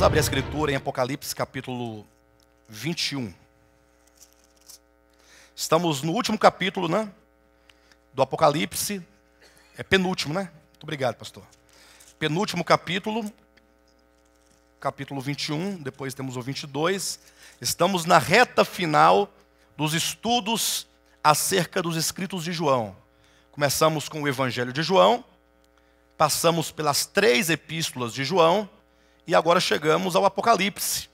Vamos abrir a escritura em Apocalipse capítulo 21. Estamos no último capítulo, né, do Apocalipse. É penúltimo, né? Muito obrigado, pastor. Penúltimo capítulo, capítulo 21, depois temos o 22. Estamos na reta final dos estudos acerca dos escritos de João. Começamos com o Evangelho de João, passamos pelas 3 epístolas de João e agora chegamos ao Apocalipse.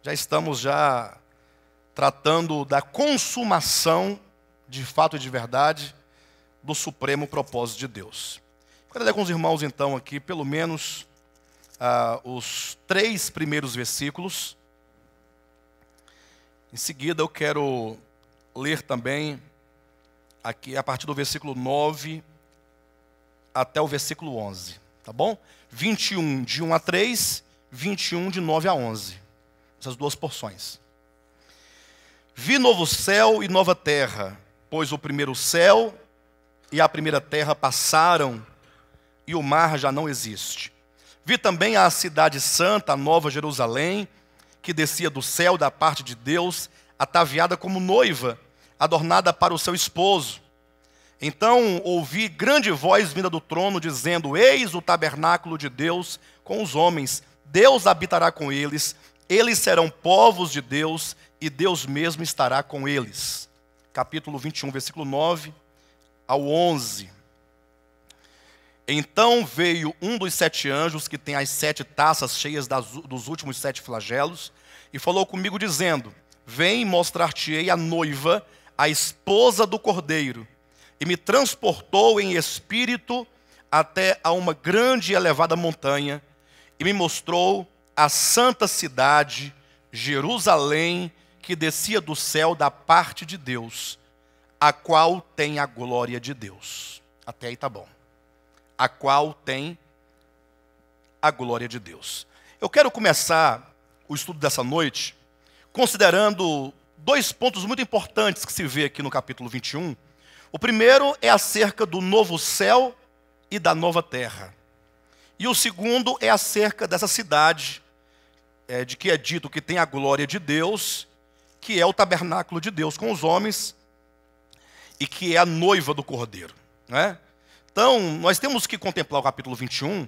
Já estamos tratando da consumação, de fato e de verdade, do supremo propósito de Deus. Quero ler com os irmãos então aqui, pelo menos, os 3 primeiros versículos. Em seguida eu quero ler também aqui a partir do versículo 9 até o versículo 11, tá bom? 21 de 1 a 3, 21 de 9 a 11. Essas 2 porções. Vi novo céu e nova terra, pois o primeiro céu e a primeira terra passaram e o mar já não existe. Vi também a cidade santa, a nova Jerusalém, que descia do céu da parte de Deus, ataviada como noiva, adornada para o seu esposo. Então ouvi grande voz vinda do trono, dizendo: Eis o tabernáculo de Deus com os homens, Deus habitará com eles, eles serão povos de Deus, e Deus mesmo estará com eles. Capítulo 21, versículo 9 ao 11. Então veio um dos 7 anjos, que tem as 7 taças cheias dos últimos 7 flagelos, e falou comigo dizendo: Vem, mostrar-te-ei a noiva, a esposa do Cordeiro. E me transportou em espírito até a uma grande e elevada montanha, e me mostrou a santa cidade, Jerusalém, que descia do céu da parte de Deus, a qual tem a glória de Deus. Até aí tá bom. A qual tem a glória de Deus. Eu quero começar o estudo dessa noite considerando 2 pontos muito importantes que se vê aqui no capítulo 21. O primeiro é acerca do novo céu e da nova terra. E o segundo é acerca dessa cidade, de que é dito que tem a glória de Deus, que é o tabernáculo de Deus com os homens, e que é a noiva do Cordeiro, né? Então, nós temos que contemplar o capítulo 21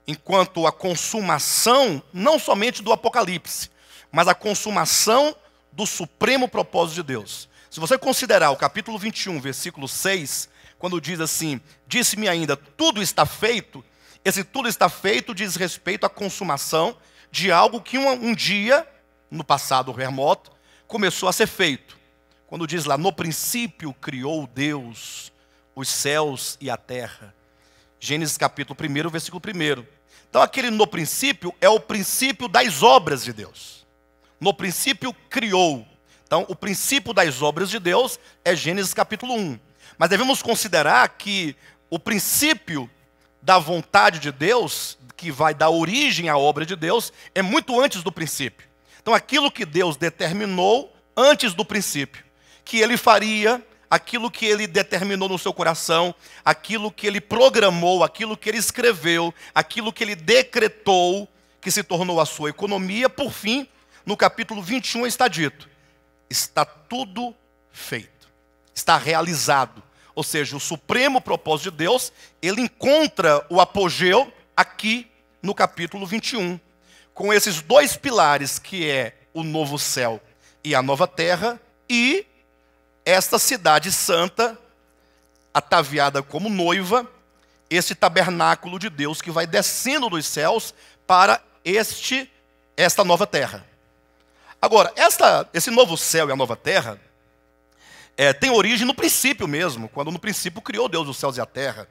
enquanto a consumação, não somente do Apocalipse, mas a consumação do supremo propósito de Deus. Se você considerar o capítulo 21, versículo 6, quando diz assim: Disse-me ainda, tudo está feito, esse tudo está feito diz respeito à consumação de algo que um dia, no passado remoto, começou a ser feito. Quando diz lá: no princípio criou Deus os céus e a terra. Gênesis capítulo 1, versículo 1. Então aquele no princípio é o princípio das obras de Deus. No princípio criou. Então o princípio das obras de Deus é Gênesis capítulo 1. Mas devemos considerar que o princípio da vontade de Deus, que vai dar origem à obra de Deus, é muito antes do princípio. Então aquilo que Deus determinou antes do princípio, que Ele faria, aquilo que Ele determinou no seu coração, aquilo que Ele programou, aquilo que Ele escreveu, aquilo que Ele decretou, que se tornou a sua economia, por fim, no capítulo 21 está dito: está tudo feito, está realizado. Ou seja, o supremo propósito de Deus, ele encontra o apogeu aqui no capítulo 21, com esses 2 pilares, que é o novo céu e a nova terra, e esta cidade santa, ataviada como noiva, esse tabernáculo de Deus que vai descendo dos céus para esta nova terra. Agora, esse novo céu e a nova terra tem origem no princípio mesmo, quando no princípio criou Deus os céus e a terra.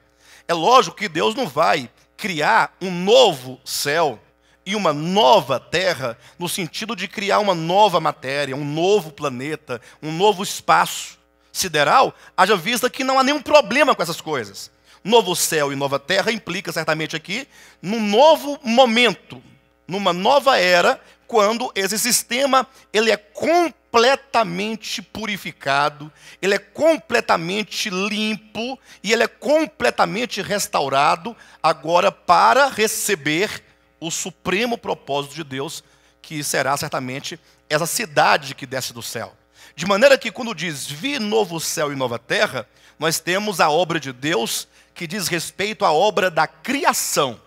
É lógico que Deus não vai criar um novo céu e uma nova terra no sentido de criar uma nova matéria, um novo planeta, um novo espaço sideral, haja vista que não há nenhum problema com essas coisas. Novo céu e nova terra implica certamente aqui num novo momento, numa nova era, quando esse sistema ele é completamente purificado, ele é completamente limpo e ele é completamente restaurado agora para receber o supremo propósito de Deus, que será certamente essa cidade que desce do céu. De maneira que quando diz, vi novo céu e nova terra, nós temos a obra de Deus que diz respeito à obra da criação.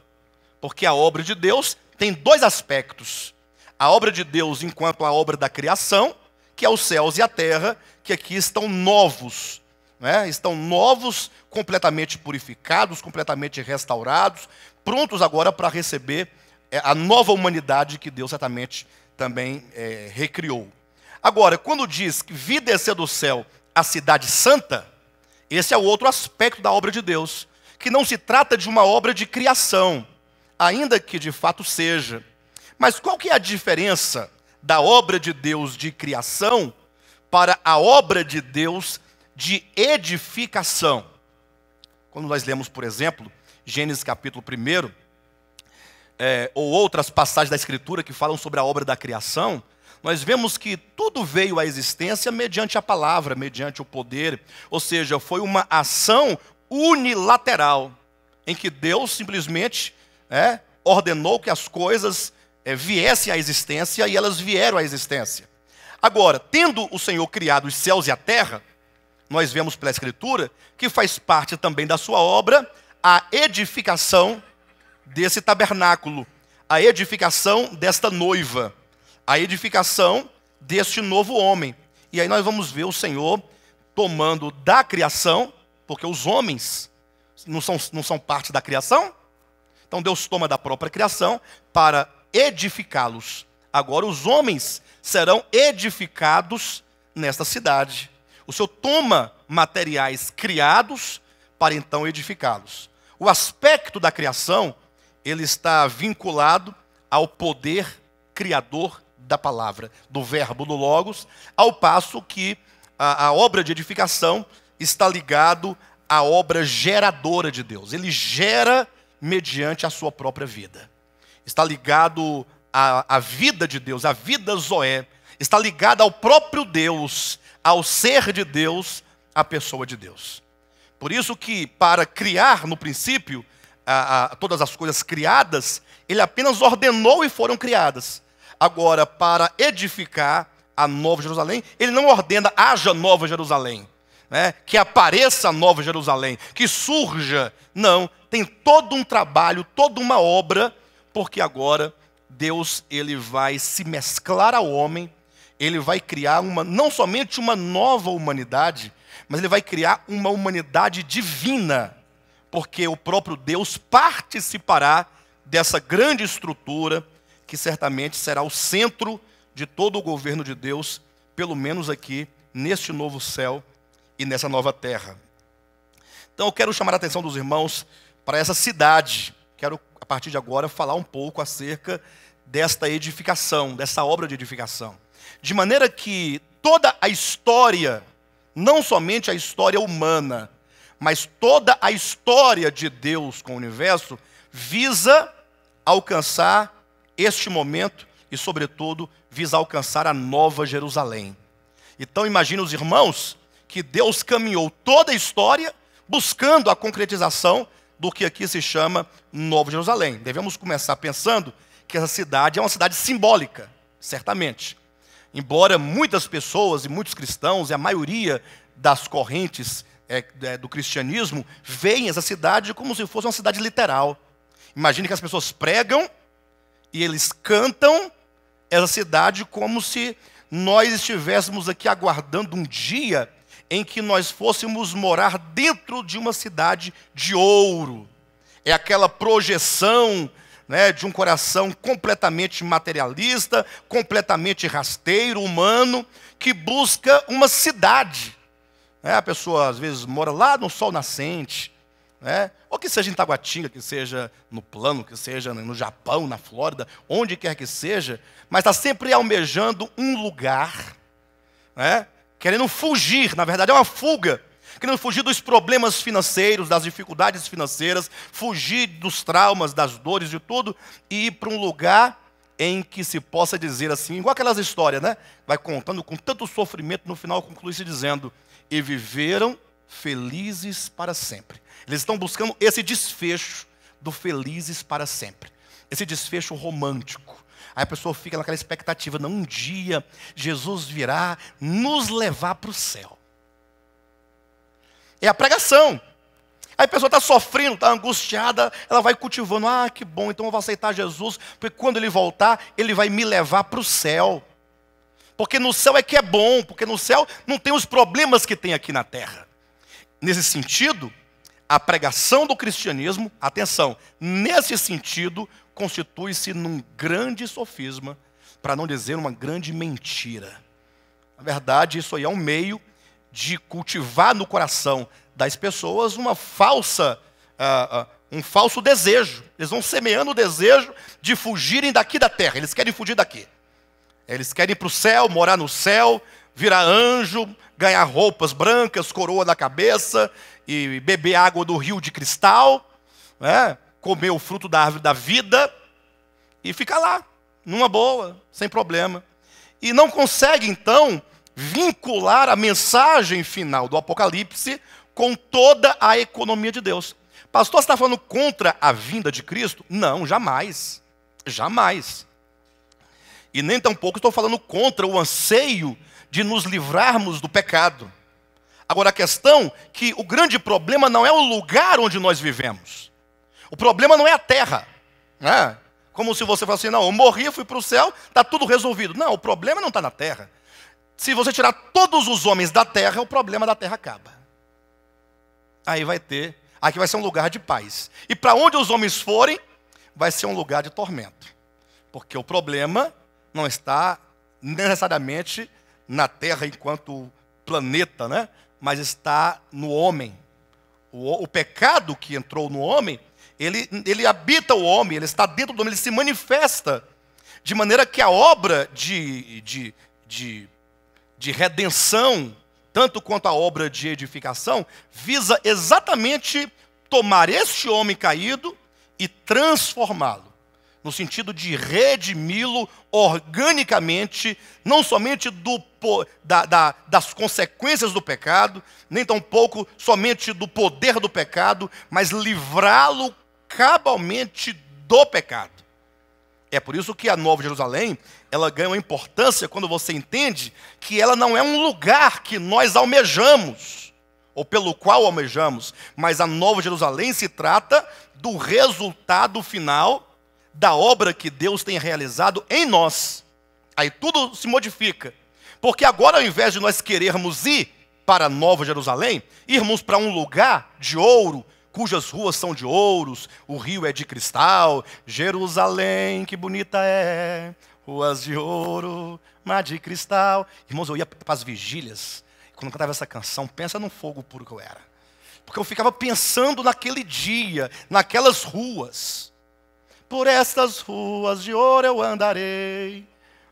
Porque a obra de Deus tem dois aspectos. A obra de Deus enquanto a obra da criação, que é os céus e a terra, que aqui estão novos. Né? Estão novos, completamente purificados, completamente restaurados, prontos agora para receber a nova humanidade que Deus certamente também recriou. Agora, quando diz que vi descer do céu a cidade santa, esse é o outro aspecto da obra de Deus, que não se trata de uma obra de criação, ainda que de fato seja. Mas qual que é a diferença da obra de Deus de criação para a obra de Deus de edificação? Quando nós lemos, por exemplo, Gênesis capítulo 1, ou outras passagens da Escritura que falam sobre a obra da criação, nós vemos que tudo veio à existência mediante a palavra, mediante o poder. Ou seja, foi uma ação unilateral, em que Deus simplesmente ordenou que as coisas viessem à existência, e elas vieram à existência. Agora, tendo o Senhor criado os céus e a terra, nós vemos pela Escritura que faz parte também da sua obra a edificação desse tabernáculo, a edificação desta noiva, a edificação deste novo homem. E aí nós vamos ver o Senhor tomando da criação, porque os homens não são parte da criação. Então Deus toma da própria criação para edificá-los. Agora os homens serão edificados nesta cidade. O Senhor toma materiais criados para então edificá-los. O aspecto da criação, ele está vinculado ao poder criador da palavra, do verbo, do logos, ao passo que a obra de edificação está ligado à obra geradora de Deus. Ele gera mediante a sua própria vida. Está ligado à vida de Deus, à vida Zoé. Está ligado ao próprio Deus, ao ser de Deus, à pessoa de Deus. Por isso que para criar no princípio todas as coisas criadas, ele apenas ordenou e foram criadas. Agora, para edificar a Nova Jerusalém, ele não ordena, haja Nova Jerusalém, né? Que apareça a Nova Jerusalém, que surja. Não, tem todo um trabalho, toda uma obra, porque agora Deus ele vai se mesclar ao homem, ele vai criar não somente uma nova humanidade, mas ele vai criar uma humanidade divina, porque o próprio Deus participará dessa grande estrutura que certamente será o centro de todo o governo de Deus, pelo menos aqui, neste novo céu e nessa nova terra. Então eu quero chamar a atenção dos irmãos para essa cidade. Quero, a partir de agora, falar um pouco acerca desta edificação, dessa obra de edificação. De maneira que toda a história, não somente a história humana, mas toda a história de Deus com o universo, visa alcançar este momento e, sobretudo, visa alcançar a Nova Jerusalém. Então, imagine os irmãos que Deus caminhou toda a história buscando a concretização do que aqui se chama Nova Jerusalém. Devemos começar pensando que essa cidade é uma cidade simbólica, certamente. Embora muitas pessoas e muitos cristãos, e a maioria das correntes do cristianismo, veem essa cidade como se fosse uma cidade literal. Imagine que as pessoas pregam e eles cantam essa cidade como se nós estivéssemos aqui aguardando um dia em que nós fôssemos morar dentro de uma cidade de ouro. É aquela projeção, né, de um coração completamente materialista, completamente rasteiro, humano, que busca uma cidade. A pessoa às vezes mora lá no sol nascente, ou que seja em Taguatinga, que seja no Plano, que seja no Japão, na Flórida, onde quer que seja, mas está sempre almejando um lugar, querendo fugir, na verdade é uma fuga, querendo fugir dos problemas financeiros, das dificuldades financeiras, fugir dos traumas, das dores, de tudo, e ir para um lugar em que se possa dizer assim, igual aquelas histórias, vai contando com tanto sofrimento, no final conclui se dizendo, e viveram felizes para sempre. Eles estão buscando esse desfecho do felizes para sempre. esse desfecho romântico. Aí a pessoa fica naquela expectativa, não, um dia Jesus virá nos levar para o céu. É a pregação. Aí a pessoa está sofrendo, está angustiada, ela vai cultivando, que bom, então eu vou aceitar Jesus, porque quando ele voltar, ele vai me levar para o céu. Porque no céu é que é bom, porque no céu não tem os problemas que tem aqui na terra. Nesse sentido, a pregação do cristianismo, atenção, nesse sentido, constitui-se num grande sofisma, para não dizer uma grande mentira. Na verdade, isso aí é um meio de cultivar no coração das pessoas um falso desejo. Eles vão semeando o desejo de fugirem daqui da terra. Eles querem fugir daqui. Eles querem ir para o céu, morar no céu, virar anjo, ganhar roupas brancas, coroa na cabeça, e beber água do rio de cristal, né? Comer o fruto da árvore da vida, e ficar lá, numa boa, sem problema. E não consegue, então, vincular a mensagem final do Apocalipse com toda a economia de Deus. Pastor, você está falando contra a vinda de Cristo? Não, jamais. Jamais. E nem tampouco estou falando contra o anseio de nos livrarmos do pecado. Agora a questão é que o grande problema não é o lugar onde nós vivemos. O problema não é a terra. Né? Como se você falasse assim, não, eu morri, fui para o céu, está tudo resolvido. Não, o problema não está na terra. Se você tirar todos os homens da terra, o problema da terra acaba. Aí aqui vai ser um lugar de paz. E para onde os homens forem, vai ser um lugar de tormento. Porque o problema não está necessariamente na terra enquanto planeta, né? Mas está no homem. O pecado que entrou no homem, ele habita o homem, ele está dentro do homem, ele se manifesta. De maneira que a obra de redenção, tanto quanto a obra de edificação, visa exatamente tomar este homem caído e transformá-lo. No sentido de redimi-lo organicamente, não somente das consequências do pecado, nem tampouco somente do poder do pecado, mas livrá-lo cabalmente do pecado. É por isso que a Nova Jerusalém, ela ganha uma importância quando você entende que ela não é um lugar que nós almejamos, ou pelo qual almejamos, mas a Nova Jerusalém se trata do resultado final da obra que Deus tem realizado em nós. Aí tudo se modifica. Porque agora, ao invés de nós querermos ir para a Nova Jerusalém, irmos para um lugar de ouro, cujas ruas são de ouros, o rio é de cristal, Jerusalém, que bonita é, ruas de ouro, mar de cristal. Irmãos, eu ia para as vigílias, quando eu cantava essa canção, pensa no fogo puro que eu era. Porque eu ficava pensando naquele dia, naquelas ruas. Por estas ruas de ouro eu andarei,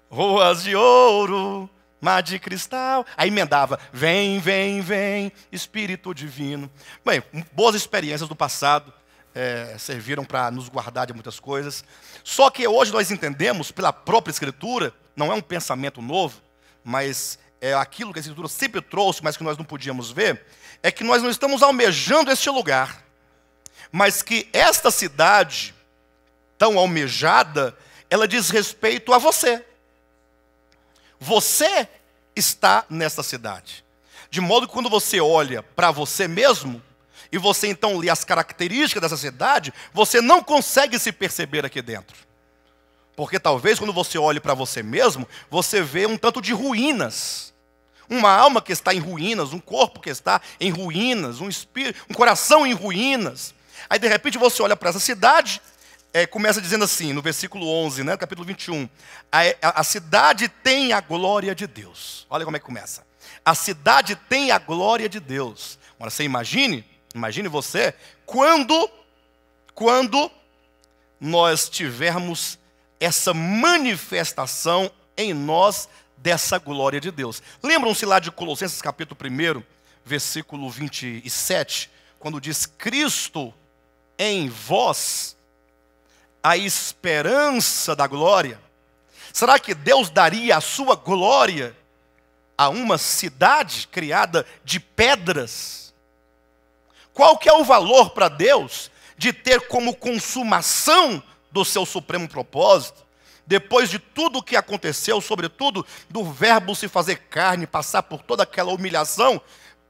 ruas de ouro, mar de cristal. Aí emendava, vem, vem, vem, Espírito Divino. Bem, boas experiências do passado serviram para nos guardar de muitas coisas. Só que hoje nós entendemos, pela própria Escritura, não é um pensamento novo, mas é aquilo que a Escritura sempre trouxe, mas que nós não podíamos ver, é que nós não estamos almejando este lugar, mas que esta cidade tão almejada, ela diz respeito a você. Você está nessa cidade. De modo que quando você olha para você mesmo, e você então lê as características dessa cidade, você não consegue se perceber aqui dentro. Porque talvez quando você olhe para você mesmo, você vê um tanto de ruínas. Uma alma que está em ruínas, um corpo que está em ruínas, um espírito, um coração em ruínas. Aí de repente você olha para essa cidade, começa dizendo assim, no versículo 11, né, capítulo 21. A cidade tem a glória de Deus. Olha como é que começa. A cidade tem a glória de Deus. Agora você imagine você, quando nós tivermos essa manifestação em nós dessa glória de Deus. Lembram-se lá de Colossenses capítulo 1, versículo 27, quando diz, Cristo em vós, a esperança da glória. Será que Deus daria a sua glória a uma cidade criada de pedras? Qual que é o valor para Deus de ter como consumação do seu supremo propósito, depois de tudo o que aconteceu, sobretudo do verbo se fazer carne, passar por toda aquela humilhação,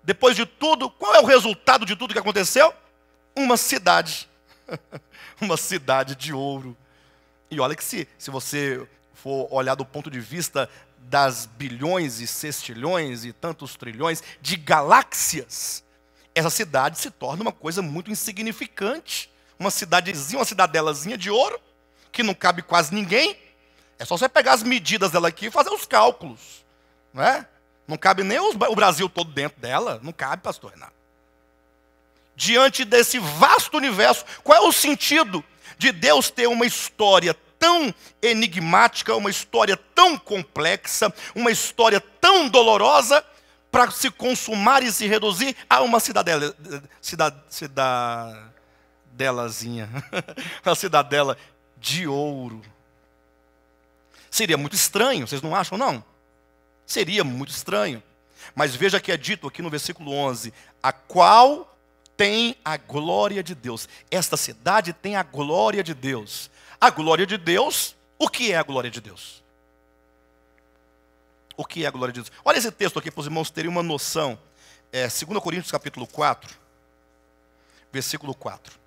depois de tudo, qual é o resultado de tudo que aconteceu? Uma cidade, uma cidade de ouro. E olha que se você for olhar do ponto de vista das bilhões e sextilhões e tantos trilhões de galáxias, essa cidade se torna uma coisa muito insignificante. Uma cidadezinha, uma cidadelazinha de ouro, que não cabe quase ninguém. É só você pegar as medidas dela aqui e fazer os cálculos. Não é? Não cabe nem o Brasil todo dentro dela. Não cabe, pastor Renato. Diante desse vasto universo, qual é o sentido de Deus ter uma história tão enigmática, uma história tão complexa, uma história tão dolorosa, para se consumar e se reduzir a uma cidadelazinha, uma cidadela de ouro? Seria muito estranho, vocês não acham, não? Seria muito estranho. Mas veja que é dito aqui no versículo 11, a qual tem a glória de Deus. Esta cidade tem a glória de Deus. A glória de Deus, o que é a glória de Deus? O que é a glória de Deus? Olha esse texto aqui para os irmãos terem uma noção. 2 Coríntios capítulo 4, versículo 4.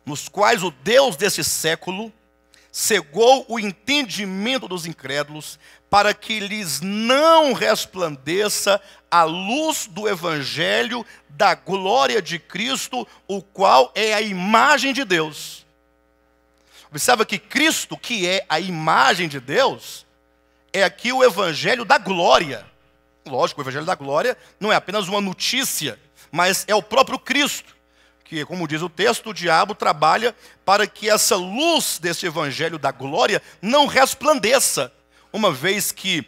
Nos quais o Deus desse século cegou o entendimento dos incrédulos, para que lhes não resplandeça a luz do evangelho da glória de Cristo, o qual é a imagem de Deus. Observa que Cristo, que é a imagem de Deus, é aqui o evangelho da glória. Lógico, o evangelho da glória não é apenas uma notícia, mas é o próprio Cristo, que, como diz o texto, o diabo trabalha para que essa luz desse evangelho da glória não resplandeça, uma vez que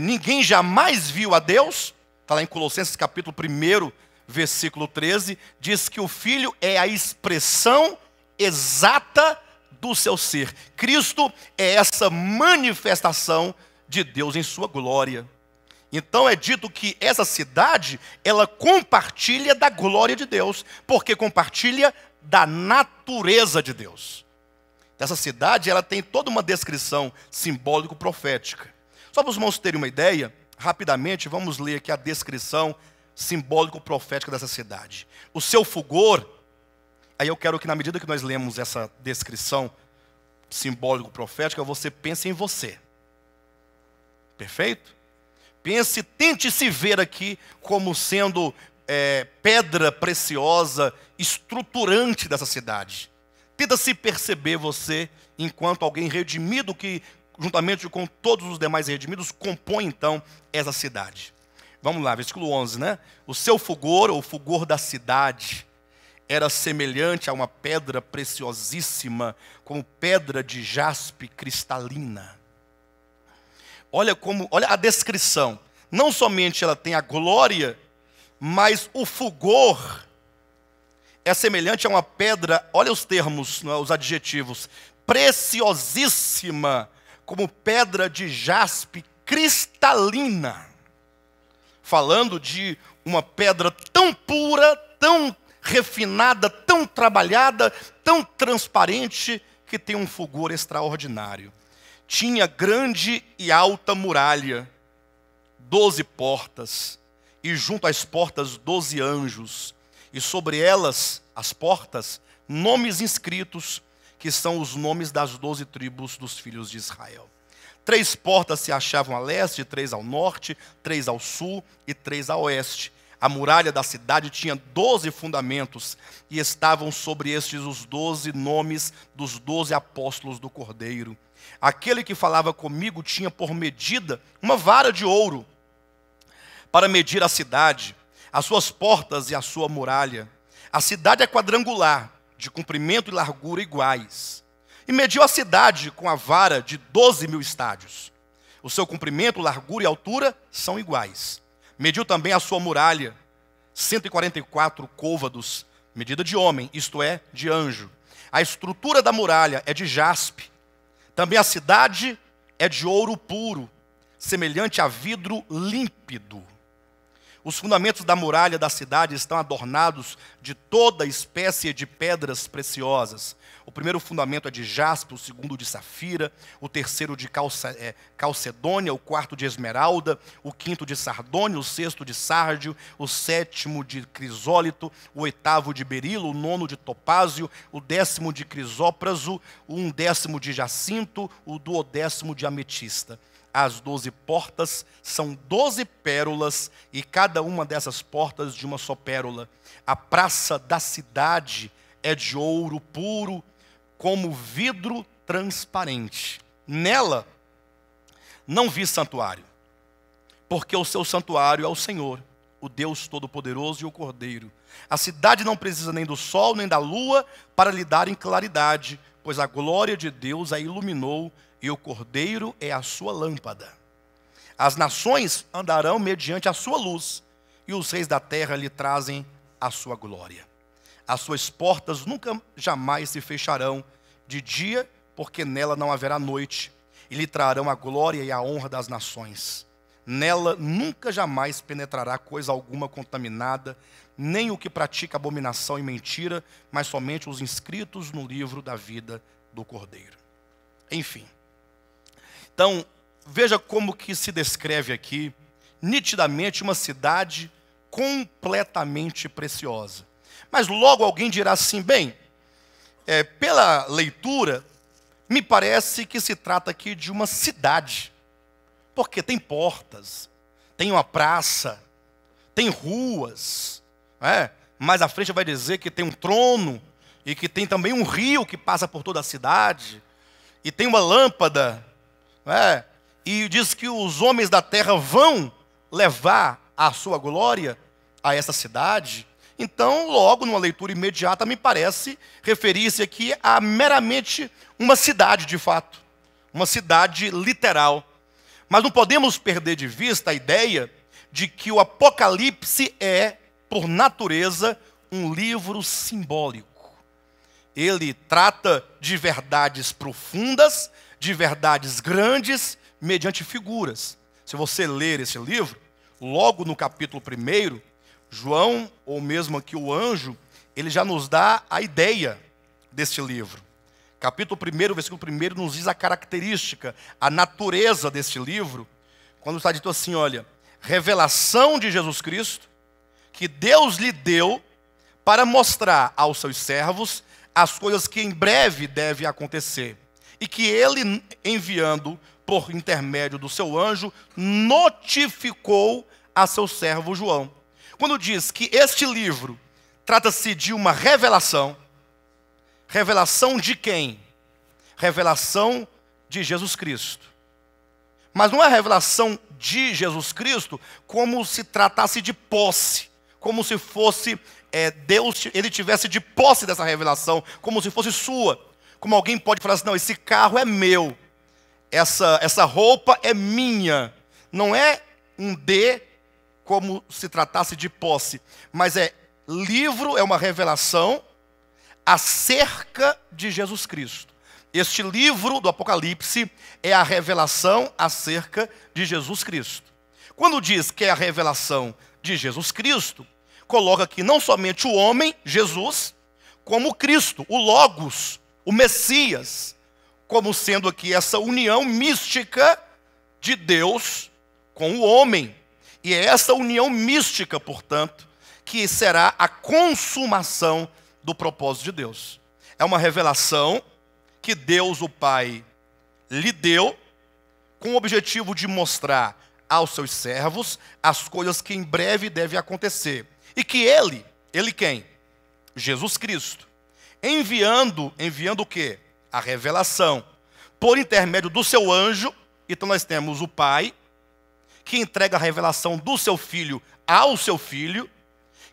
ninguém jamais viu a Deus. Está lá em Colossenses capítulo 1, versículo 13, diz que o Filho é a expressão exata do seu ser. Cristo é essa manifestação de Deus em sua glória. Então é dito que essa cidade, ela compartilha da glória de Deus, porque compartilha da natureza de Deus. Essa cidade, ela tem toda uma descrição simbólico-profética. Só para os irmãos terem uma ideia, rapidamente, vamos ler aqui a descrição simbólico-profética dessa cidade. O seu fulgor, aí eu quero que na medida que nós lemos essa descrição simbólico-profética, você pense em você. Perfeito? Pense, tente se ver aqui como sendo pedra preciosa, estruturante dessa cidade. Tenta se perceber você enquanto alguém redimido que, juntamente com todos os demais redimidos, compõe então essa cidade. Vamos lá, versículo 11, né? O seu fulgor, ou fulgor da cidade, era semelhante a uma pedra preciosíssima, como pedra de jaspe cristalina. Olha a descrição. Não somente ela tem a glória, mas o fulgor é semelhante a uma pedra, olha os termos, os adjetivos, preciosíssima, como pedra de jaspe cristalina. Falando de uma pedra tão pura, tão refinada, tão trabalhada, tão transparente, que tem um fulgor extraordinário. Tinha grande e alta muralha, 12 portas, e junto às portas 12 anjos, e sobre elas, as portas, nomes inscritos, que são os nomes das 12 tribos dos filhos de Israel. 3 portas se achavam a leste, 3 ao norte, 3 ao sul e 3 a oeste. A muralha da cidade tinha 12 fundamentos, e estavam sobre estes os 12 nomes dos 12 apóstolos do Cordeiro. Aquele que falava comigo tinha por medida uma vara de ouro, para medir a cidade, as suas portas e a sua muralha. A cidade é quadrangular, de comprimento e largura iguais. E mediu a cidade com a vara de 12.000 estádios. O seu comprimento, largura e altura são iguais. Mediu também a sua muralha, 144 côvados, medida de homem, isto é, de anjo. A estrutura da muralha é de jaspe. Também a cidade é de ouro puro, semelhante a vidro límpido. Os fundamentos da muralha da cidade estão adornados de toda espécie de pedras preciosas. O primeiro fundamento é de jaspe, o segundo de safira, o terceiro de calcedônia, o quarto de esmeralda, o quinto de sardônio, o sexto de sárdio, o sétimo de crisólito, o oitavo de berilo, o nono de topázio, o décimo de crisópraso, o undécimo de jacinto, o duodécimo de ametista. As 12 portas são 12 pérolas, e cada uma dessas portas de uma só pérola. A praça da cidade é de ouro puro, como vidro transparente. Nela não vi santuário, porque o seu santuário é o Senhor, o Deus Todo-Poderoso e o Cordeiro. A cidade não precisa nem do sol nem da lua para lhe darem claridade, pois a glória de Deus a iluminou, e o Cordeiro é a sua lâmpada. As nações andarão mediante a sua luz, e os reis da terra lhe trazem a sua glória. As suas portas nunca jamais se fecharão de dia, porque nela não haverá noite, e lhe trarão a glória e a honra das nações. Nela nunca jamais penetrará coisa alguma contaminada, nem o que pratica abominação e mentira, mas somente os inscritos no livro da vida do Cordeiro. Enfim. Então, veja como que se descreve aqui, nitidamente, uma cidade completamente preciosa. Mas logo alguém dirá assim, bem, pela leitura, me parece que se trata aqui de uma cidade. Porque tem portas, tem uma praça, tem ruas. Mais à frente vai dizer que tem um trono, e que tem também um rio que passa por toda a cidade, e tem uma lâmpada. E diz que os homens da terra vão levar a sua glória a essa cidade. Então, logo, numa leitura imediata, me parece referir-se aqui a meramente uma cidade, de fato. Uma cidade literal. Mas não podemos perder de vista a ideia de que o Apocalipse é, por natureza, um livro simbólico. Ele trata de verdades profundas, de verdades grandes, mediante figuras. Se você ler esse livro, logo no capítulo 1, João, ou mesmo aqui o anjo, ele já nos dá a ideia deste livro. Capítulo 1, versículo 1, nos diz a característica, a natureza deste livro, quando está dito assim, olha, revelação de Jesus Cristo, que Deus lhe deu para mostrar aos seus servos as coisas que em breve devem acontecer. E que ele, enviando por intermédio do seu anjo, notificou a seu servo João. Quando diz que este livro trata-se de uma revelação, revelação de quem? Revelação de Jesus Cristo. Mas não é a revelação de Jesus Cristo como se tratasse de posse, como se fosse Deus, ele tivesse de posse dessa revelação, como se fosse sua. Como alguém pode falar assim, não, esse carro é meu, essa roupa é minha. Não é um como se tratasse de posse, mas livro é uma revelação acerca de Jesus Cristo. Este livro do Apocalipse é a revelação acerca de Jesus Cristo. Quando diz que é a revelação de Jesus Cristo, coloca aqui não somente o homem, Jesus, como o Cristo, o Logos, o Messias, como sendo aqui essa união mística de Deus com o homem. E é essa união mística, portanto, que será a consumação do propósito de Deus. É uma revelação que Deus, o Pai, lhe deu com o objetivo de mostrar aos seus servos as coisas que em breve devem acontecer. E que ele quem? Jesus Cristo. Enviando o quê? A revelação. Por intermédio do seu anjo. Então nós temos o Pai, que entrega a revelação do seu Filho ao seu Filho,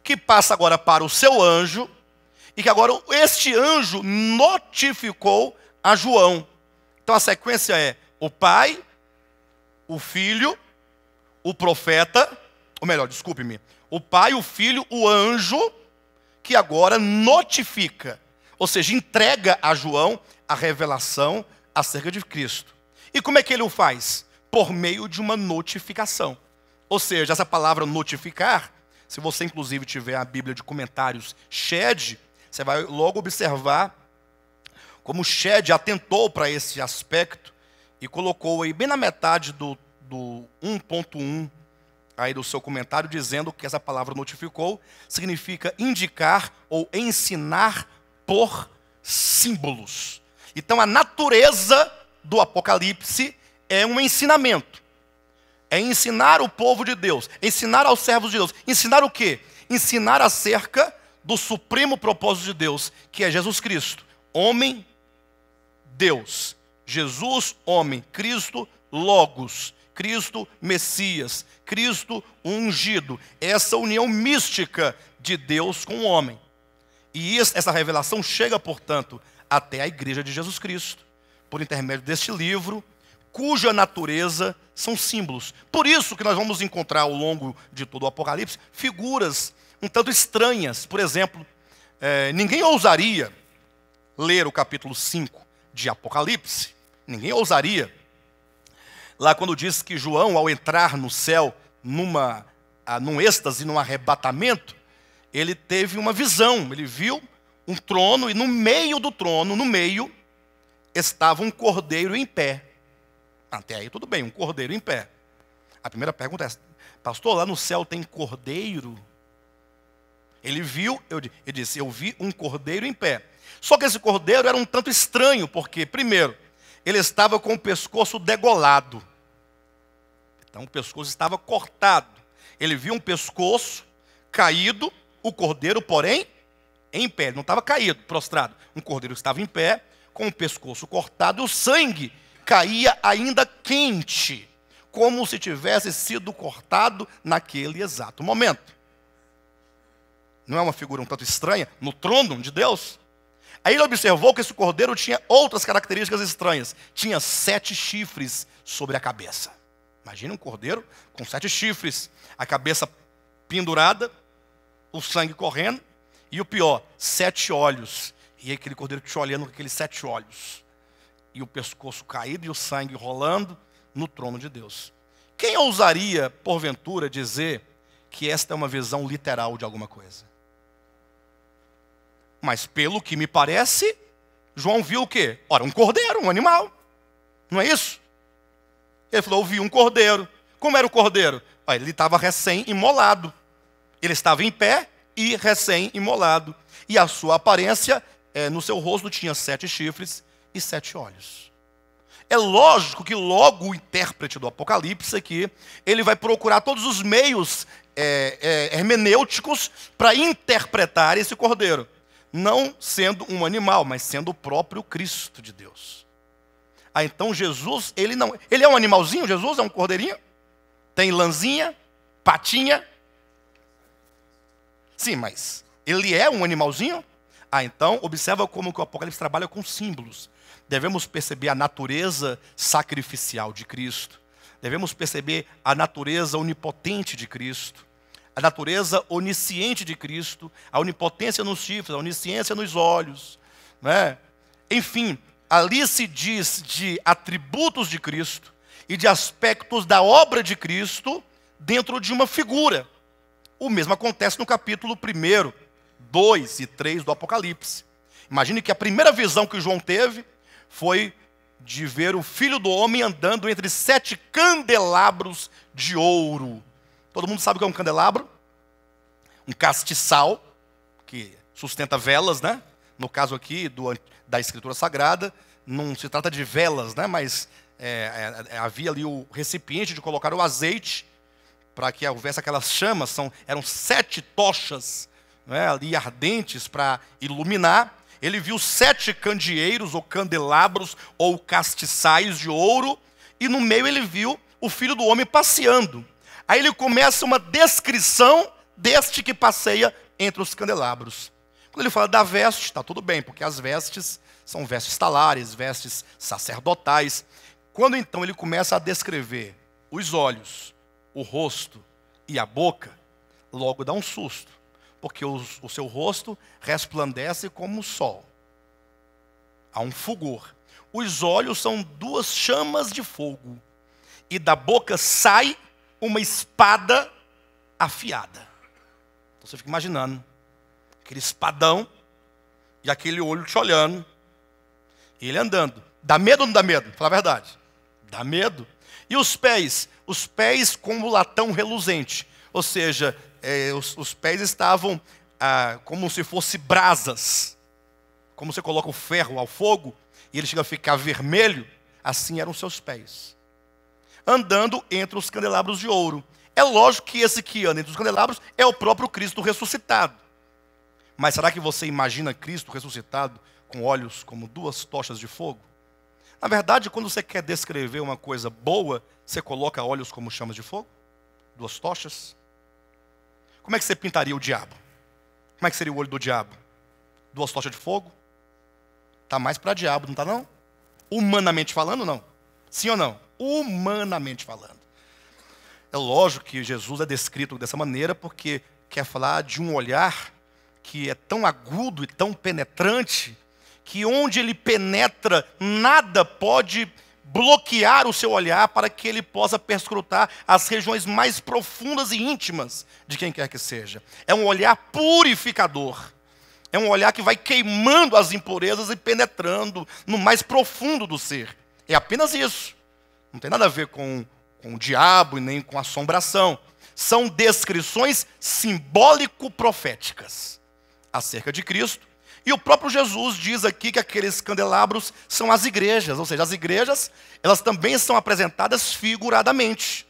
que passa agora para o seu anjo, e que agora este anjo notificou a João. Então a sequência é o Pai, o Filho, o profeta, ou melhor, desculpe-me, o Pai, o Filho, o anjo, que agora notifica, ou seja, entrega a João a revelação acerca de Cristo. E como é que ele o faz? Por meio de uma notificação. Ou seja, essa palavra notificar, se você inclusive tiver a Bíblia de comentários Shed, você vai logo observar como Shed atentou para esse aspecto e colocou aí bem na metade do 1.1 aí do seu comentário, dizendo que essa palavra notificou significa indicar ou ensinar por símbolos. Então a natureza do Apocalipse é um ensinamento. É ensinar o povo de Deus, ensinar aos servos de Deus. Ensinar o quê? Ensinar acerca do supremo propósito de Deus, que é Jesus Cristo, homem, Deus. Jesus, homem, Cristo, Logos, Cristo, Messias, Cristo, ungido. Essa união mística de Deus com o homem. E essa revelação chega, portanto, até a igreja de Jesus Cristo, por intermédio deste livro, cuja natureza são símbolos. Por isso que nós vamos encontrar ao longo de todo o Apocalipse figuras um tanto estranhas. Por exemplo, ninguém ousaria ler o capítulo 5 de Apocalipse. Ninguém ousaria. Lá quando diz que João, ao entrar no céu, num êxtase, num arrebatamento, ele teve uma visão. Ele viu um trono e no meio do trono, estava um cordeiro em pé. Até aí tudo bem, um cordeiro em pé. A primeira pergunta é, pastor, lá no céu tem cordeiro? Ele disse, eu vi um cordeiro em pé. Só que esse cordeiro era um tanto estranho, porque, primeiro, ele estava com o pescoço degolado. Então o pescoço estava cortado. Ele viu um pescoço caído, o cordeiro, porém, em pé. Ele não estava caído, prostrado. Um cordeiro estava em pé, com o pescoço cortado, e o sangue caía ainda quente, como se tivesse sido cortado naquele exato momento. Não é uma figura um tanto estranha? No trono de Deus? Aí ele observou que esse cordeiro tinha outras características estranhas. Tinha 7 chifres sobre a cabeça. Imagina um cordeiro com 7 chifres, a cabeça pendurada, o sangue correndo, e o pior, 7 olhos. E aquele cordeiro te olhando com aqueles 7 olhos. E o pescoço caído e o sangue rolando no trono de Deus. Quem ousaria, porventura, dizer que esta é uma visão literal de alguma coisa? Mas pelo que me parece, João viu o quê? Ora, um cordeiro, um animal. Não é isso? Ele falou, eu vi um cordeiro. Como era o cordeiro? Ele estava recém-imolado. Ele estava em pé e recém-imolado. E a sua aparência, no seu rosto, tinha 7 chifres e 7 olhos. É lógico que logo o intérprete do Apocalipse aqui, ele vai procurar todos os meios hermenêuticos para interpretar esse cordeiro. Não sendo um animal, mas sendo o próprio Cristo de Deus. Então Jesus, ele é um animalzinho, Jesus é um cordeirinho? Tem lãzinha, patinha? Sim, mas ele é um animalzinho? Então observa como que o Apocalipse trabalha com símbolos. Devemos perceber a natureza sacrificial de Cristo. Devemos perceber a natureza onipotente de Cristo. A natureza onisciente de Cristo, a onipotência nos chifres, a onisciência nos olhos, né? Enfim, ali se diz de atributos de Cristo e de aspectos da obra de Cristo dentro de uma figura. O mesmo acontece no capítulo 1, 2 e 3 do Apocalipse. Imagine que a primeira visão que João teve foi de ver o Filho do Homem andando entre 7 candelabros de ouro. Todo mundo sabe o que é um candelabro? Um castiçal, que sustenta velas, né? No caso aqui da Escritura Sagrada, não se trata de velas, né? Mas havia ali o recipiente de colocar o azeite, para que houvesse aquelas chamas, eram 7 tochas, né, ali ardentes para iluminar. Ele viu 7 candeeiros, ou candelabros, ou castiçais de ouro, e no meio ele viu o Filho do Homem passeando. Aí ele começa uma descrição deste que passeia entre os candelabros. Quando ele fala da veste, está tudo bem, porque as vestes são vestes talares, vestes sacerdotais. Quando então ele começa a descrever os olhos, o rosto e a boca, logo dá um susto, porque o seu rosto resplandece como o sol. Há um fulgor. Os olhos são 2 chamas de fogo, e da boca sai uma espada afiada. Então você fica imaginando, aquele espadão e aquele olho te olhando, e ele andando. Dá medo ou não dá medo? Fala a verdade. Dá medo. E os pés? Os pés como latão reluzente. Ou seja, os pés estavam como se fosse brasas. Como você coloca o ferro ao fogo e ele chega a ficar vermelho, assim eram os seus pés. Andando entre os candelabros de ouro. É lógico que esse que anda entre os candelabros é o próprio Cristo ressuscitado. Mas será que você imagina Cristo ressuscitado com olhos como duas tochas de fogo? Na verdade, quando você quer descrever uma coisa boa, você coloca olhos como chamas de fogo? Duas tochas? Como é que você pintaria o diabo? Como é que seria o olho do diabo? Duas tochas de fogo? Está mais para diabo, não está não? Humanamente falando, não. Sim ou não? Humanamente falando. É lógico que Jesus é descrito dessa maneira porque quer falar de um olhar que é tão agudo e tão penetrante que onde ele penetra, nada pode bloquear o seu olhar para que ele possa perscrutar as regiões mais profundas e íntimas de quem quer que seja. É um olhar purificador. É um olhar que vai queimando as impurezas e penetrando no mais profundo do ser. É apenas isso. Não tem nada a ver com o diabo e nem com assombração. São descrições simbólico-proféticas acerca de Cristo. E o próprio Jesus diz aqui que aqueles candelabros são as igrejas. Ou seja, as igrejas, elas também são apresentadas figuradamente.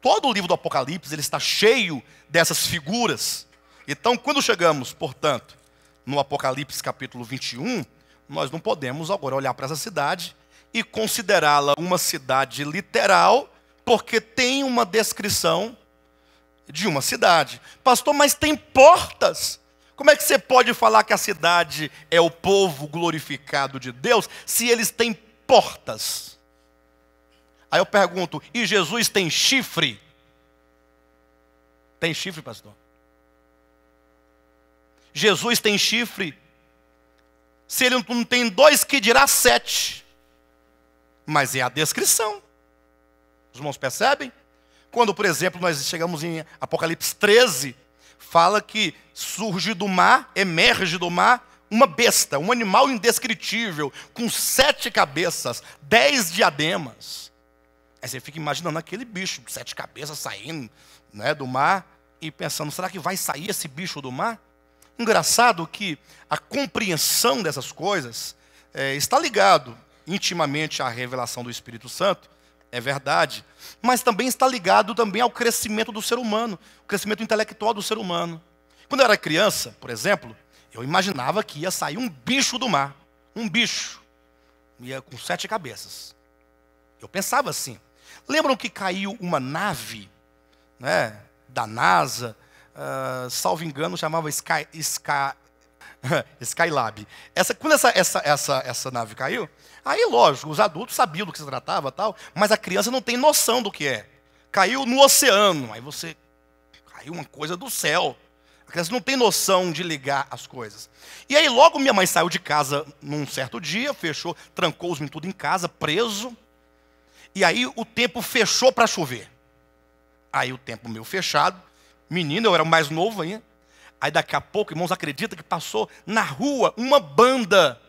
Todo o livro do Apocalipse ele está cheio dessas figuras. Então, quando chegamos, portanto, no Apocalipse capítulo 21, nós não podemos agora olhar para essa cidade e considerá-la uma cidade literal, porque tem uma descrição de uma cidade. Pastor, mas tem portas. Como é que você pode falar que a cidade é o povo glorificado de Deus, se eles têm portas? Aí eu pergunto, e Jesus tem chifre? Tem chifre, pastor? Jesus tem chifre? Se ele não tem dois, que dirá 7? Mas é a descrição. Os irmãos percebem? Quando, por exemplo, nós chegamos em Apocalipse 13, fala que surge do mar, emerge do mar, uma besta, um animal indescritível, com 7 cabeças, 10 diademas. Aí você fica imaginando aquele bicho, 7 cabeças saindo, né, do mar, e pensando, será que vai sair esse bicho do mar? Engraçado que a compreensão dessas coisas está ligado intimamente à revelação do Espírito Santo, é verdade, mas também está ligado também ao crescimento do ser humano, o crescimento intelectual do ser humano. Quando eu era criança, por exemplo, eu imaginava que ia sair um bicho do mar, um bicho, ia com 7 cabeças. Eu pensava assim. Lembram que caiu uma nave, né, da NASA, salvo engano, chamava Skylab. Quando essa nave caiu, aí lógico, os adultos sabiam do que se tratava, tal, mas a criança não tem noção do que é. Caiu no oceano, aí caiu uma coisa do céu. A criança não tem noção de ligar as coisas. E aí logo minha mãe saiu de casa num certo dia, fechou, trancou os meninos tudo em casa, preso. E aí o tempo fechou para chover. Aí o tempo meu fechado, menino, eu era o mais novo ainda. Aí daqui a pouco, irmãos, acredita que passou na rua uma banda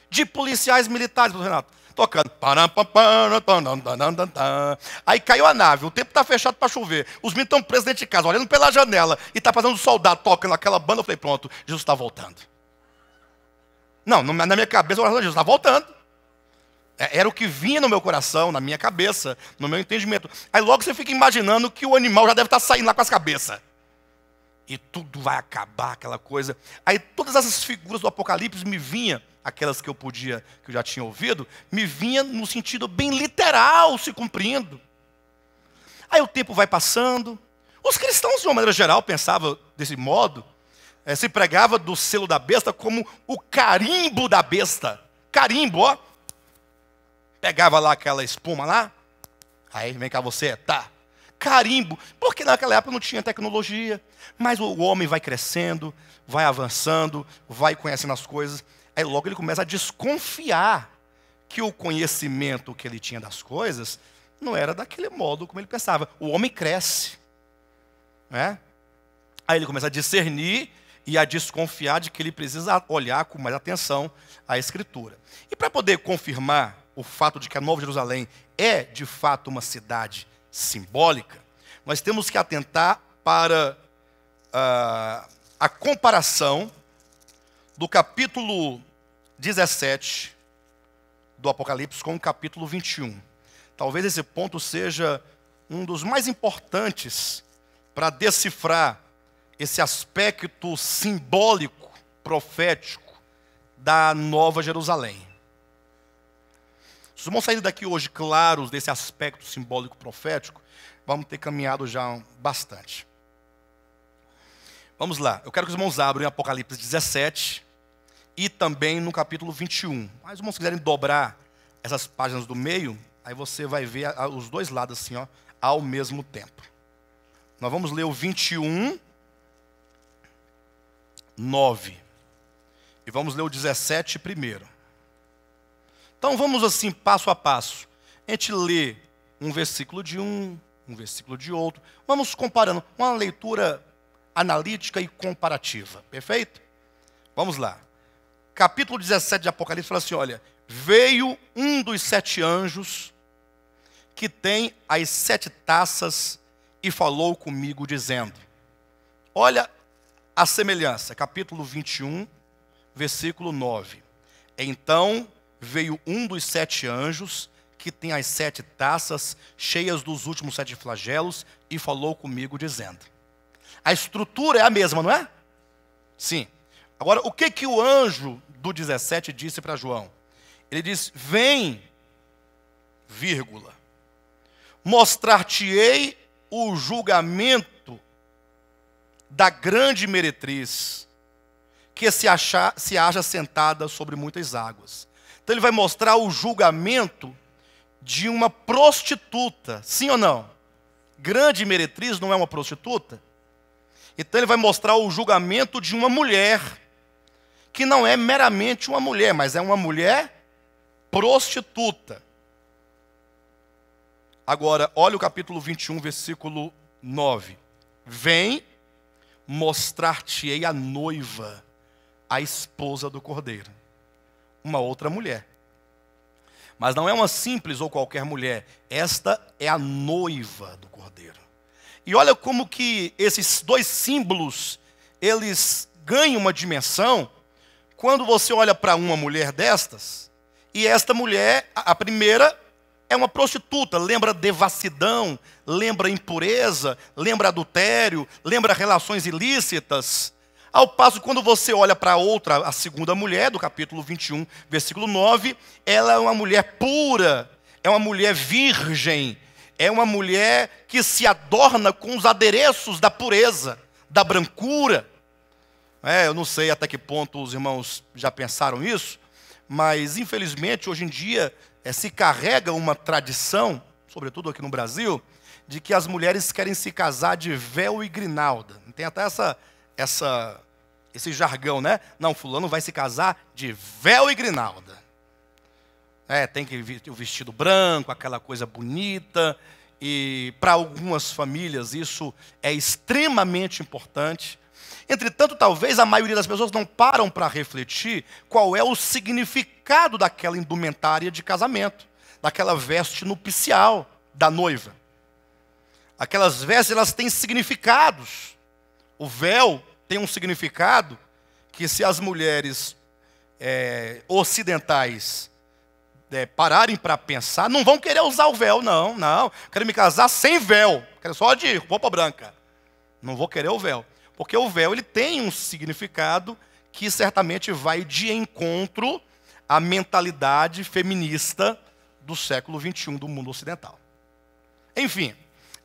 de policiais militares, Renato, tocando. Aí caiu a nave, o tempo está fechado para chover. Os meninos estão presos dentro de casa, olhando pela janela, e está fazendo um soldado tocando aquela banda. Eu falei, pronto, Jesus está voltando. Não, na minha cabeça, Jesus está voltando. Era o que vinha no meu coração, na minha cabeça, no meu entendimento. Aí logo você fica imaginando que o animal já deve estar saindo lá com as cabeças. E tudo vai acabar, aquela coisa. Aí todas essas figuras do Apocalipse me vinham, aquelas que eu já tinha ouvido, me vinha no sentido bem literal se cumprindo. Aí o tempo vai passando. Os cristãos, de uma maneira geral, pensavam desse modo. Se pregava do selo da besta como o carimbo da besta. Carimbo, ó. Pegava lá aquela espuma lá. Aí vem cá você, tá. Carimbo. Porque naquela época não tinha tecnologia. Mas o homem vai crescendo, vai avançando, vai conhecendo as coisas. Aí logo ele começa a desconfiar que o conhecimento que ele tinha das coisas não era daquele modo como ele pensava. O homem cresce, né? Aí ele começa a discernir e a desconfiar de que ele precisa olhar com mais atenção a Escritura. E para poder confirmar o fato de que a Nova Jerusalém é, de fato, uma cidade simbólica, nós temos que atentar para a comparação do capítulo 17 do Apocalipse com o capítulo 21. Talvez esse ponto seja um dos mais importantes para decifrar esse aspecto simbólico, profético da Nova Jerusalém. Se vamos sair daqui hoje claros desse aspecto simbólico profético, vamos ter caminhado já bastante. Vamos lá, eu quero que os irmãos abram em Apocalipse 17 e também no capítulo 21. Mas os irmãos quiserem dobrar essas páginas do meio, aí você vai ver os dois lados assim, ó, ao mesmo tempo. Nós vamos ler o 21, 9. E vamos ler o 17 primeiro. Então vamos assim, passo a passo. A gente lê um versículo de um versículo de outro. Vamos comparando, uma leitura analítica e comparativa. Perfeito? Vamos lá. Capítulo 17 de Apocalipse fala assim, olha, veio um dos 7 anjos que tem as 7 taças e falou comigo dizendo, olha a semelhança, capítulo 21, versículo 9. Então veio um dos 7 anjos que tem as 7 taças cheias dos últimos 7 flagelos e falou comigo dizendo. A estrutura é a mesma, não é? Sim. Agora, o que o anjo do 17 disse para João? Ele disse, vem, vírgula, mostrar-te-ei o julgamento da grande meretriz, que se acha sentada sobre muitas águas. Então ele vai mostrar o julgamento de uma prostituta, sim ou não? Grande meretriz não é uma prostituta? Então ele vai mostrar o julgamento de uma mulher, que não é meramente uma mulher, mas é uma mulher prostituta. Agora, olha o capítulo 21, versículo 9. Vem, mostrar-te-ei a noiva, a esposa do Cordeiro. Uma outra mulher. Mas não é uma simples ou qualquer mulher. Esta é a noiva do Cordeiro. E olha como que esses dois símbolos, eles ganham uma dimensão quando você olha para uma mulher destas, e esta mulher, a primeira, é uma prostituta, lembra devassidão, lembra impureza, lembra adultério, lembra relações ilícitas. Ao passo que quando você olha para a outra, a segunda mulher, do capítulo 21, versículo 9, ela é uma mulher pura, é uma mulher virgem, é uma mulher que se adorna com os adereços da pureza, da brancura. Eu não sei até que ponto os irmãos já pensaram isso, mas infelizmente hoje em dia se carrega uma tradição, sobretudo aqui no Brasil, de que as mulheres querem se casar de véu e grinalda. Tem até esse jargão, né? Não, fulano vai se casar de véu e grinalda. Tem que vir o vestido branco, aquela coisa bonita. E para algumas famílias isso é extremamente importante. Entretanto, talvez a maioria das pessoas não param para refletir qual é o significado daquela indumentária de casamento, daquela veste nupcial da noiva. Aquelas vestes, elas têm significados. O véu tem um significado que, se as mulheres ocidentais pararem para pensar, não vão querer usar o véu, não. Quero me casar sem véu, quero só de roupa branca. Não vou querer o véu. Porque o véu ele tem um significado que certamente vai de encontro à mentalidade feminista do século 21 do mundo ocidental. Enfim,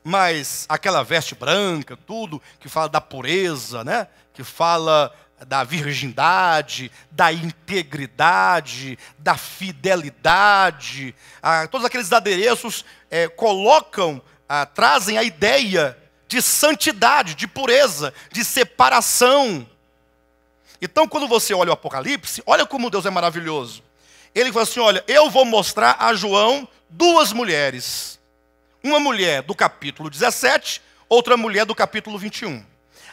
mas aquela veste branca, tudo que fala da pureza, né? Que fala da virgindade, da integridade, da fidelidade, todos aqueles adereços trazem a ideia de santidade, de pureza, de separação. Então, quando você olha o Apocalipse, olha como Deus é maravilhoso. Ele fala assim, olha, eu vou mostrar a João 2 mulheres. Uma mulher do capítulo 17, outra mulher do capítulo 21.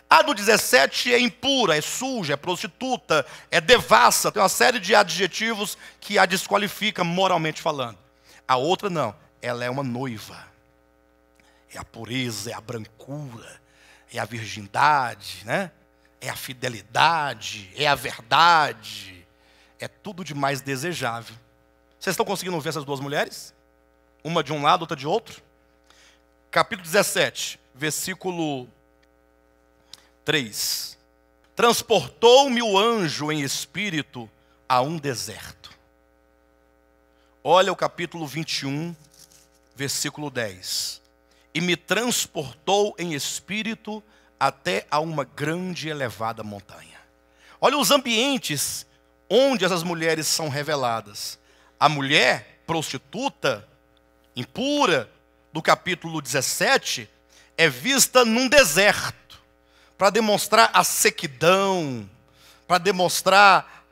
A do 17 é impura, é suja, é prostituta, é devassa, tem uma série de adjetivos que a desqualifica moralmente falando. A outra não, ela é uma noiva. É a pureza, é a brancura, é a virgindade, né? É a fidelidade, é a verdade, é tudo de mais desejável. Vocês estão conseguindo ver essas duas mulheres? Uma de um lado, outra de outro? Capítulo 17, versículo 3. Transportou-me o anjo em espírito a um deserto. Olha o capítulo 21, versículo 10. E me transportou em espírito até a uma grande e elevada montanha. Olha os ambientes onde essas mulheres são reveladas. A mulher prostituta, impura, do capítulo 17, é vista num deserto, para demonstrar a sequidão, para demonstrar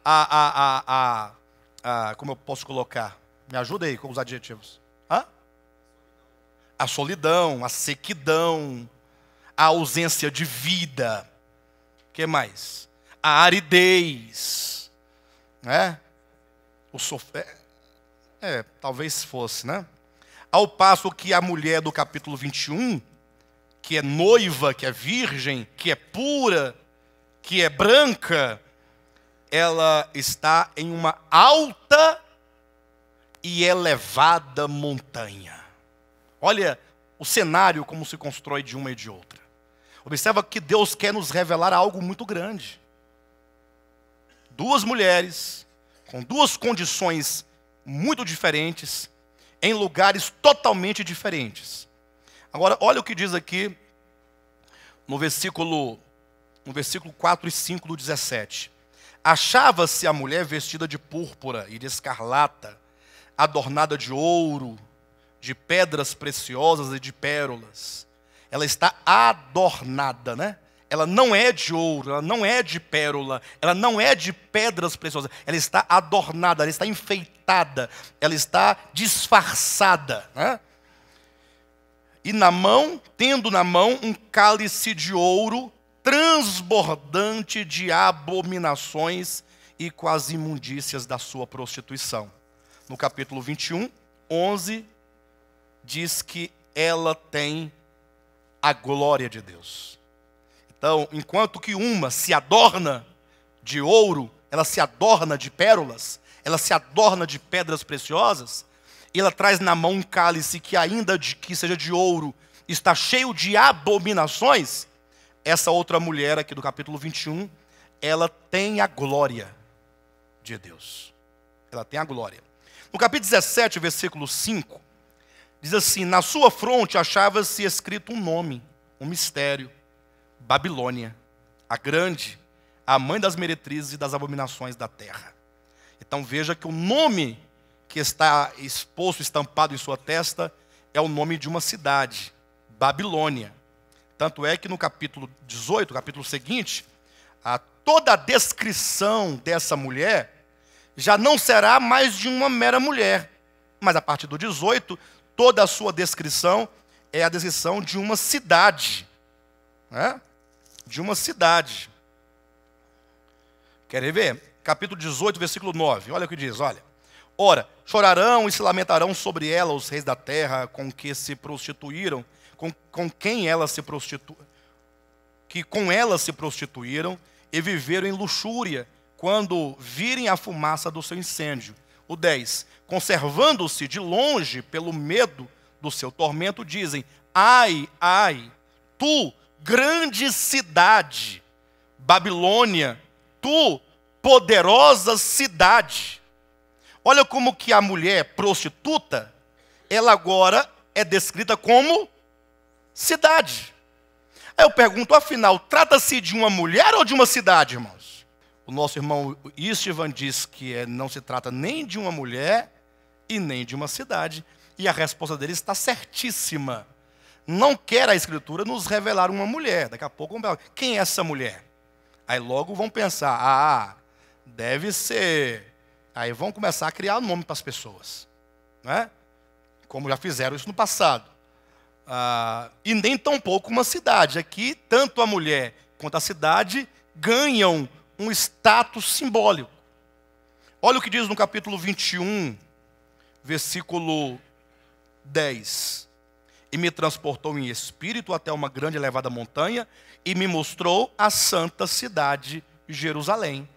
como eu posso colocar? Me ajuda aí com os adjetivos. A solidão, a sequidão, a ausência de vida. O que mais? A aridez, né? O sofrer. Talvez fosse, né? Ao passo que a mulher do capítulo 21, que é noiva, que é virgem, que é pura, que é branca, ela está em uma alta e elevada montanha. Olha o cenário como se constrói de uma e de outra. Observa que Deus quer nos revelar algo muito grande. Duas mulheres, com duas condições muito diferentes, em lugares totalmente diferentes. Agora, olha o que diz aqui no versículo 4 e 5 do 17. Achava-se a mulher vestida de púrpura e de escarlata, adornada de ouro, de pedras preciosas e de pérolas. Ela está adornada, né? Ela não é de ouro, ela não é de pérola, ela não é de pedras preciosas. Ela está adornada, ela está enfeitada, ela está disfarçada, né? E tendo na mão um cálice de ouro transbordante de abominações e com as imundícias da sua prostituição. No capítulo 21, 11, diz que ela tem a glória de Deus. Então, enquanto que uma se adorna de ouro, ela se adorna de pérolas, ela se adorna de pedras preciosas, e ela traz na mão um cálice que ainda que seja de ouro, está cheio de abominações, essa outra mulher aqui do capítulo 21, ela tem a glória de Deus. Ela tem a glória. No capítulo 17, versículo 5, diz assim: na sua fronte achava-se escrito um nome, um mistério: Babilônia, a grande, a mãe das meretrizes e das abominações da terra. Então veja que o nome que está exposto, estampado em sua testa, é o nome de uma cidade, Babilônia. Tanto é que no capítulo 18, capítulo seguinte, toda a descrição dessa mulher já não será mais de uma mera mulher, mas a partir do 18, toda a sua descrição é a descrição de uma cidade, né? De uma cidade. Querem ver? Capítulo 18, versículo 9. Olha o que diz, olha. Ora, chorarão e se lamentarão sobre ela os reis da terra com que se prostituíram, com quem ela se que com ela se prostituíram e viveram em luxúria, quando virem a fumaça do seu incêndio. O 10. Conservando-se de longe pelo medo do seu tormento, dizem: ai, ai, tu, grande cidade, Babilônia, tu, poderosa cidade. Olha como que a mulher prostituta, ela agora é descrita como cidade. Aí eu pergunto, afinal, trata-se de uma mulher ou de uma cidade, irmãos? O nosso irmão Istvan diz que não se trata nem de uma mulher e nem de uma cidade. E a resposta dele está certíssima. Não quer a Escritura nos revelar uma mulher. Daqui a pouco vamos perguntar, quem é essa mulher? Aí logo vão pensar, deve ser... Aí vão começar a criar nome para as pessoas, né? Como já fizeram isso no passado. e nem tampouco uma cidade. Aqui, tanto a mulher quanto a cidade ganham um status simbólico. Olha o que diz no capítulo 21, versículo 10. E me transportou em espírito até uma grande e elevada montanha e me mostrou a santa cidade Jerusalém.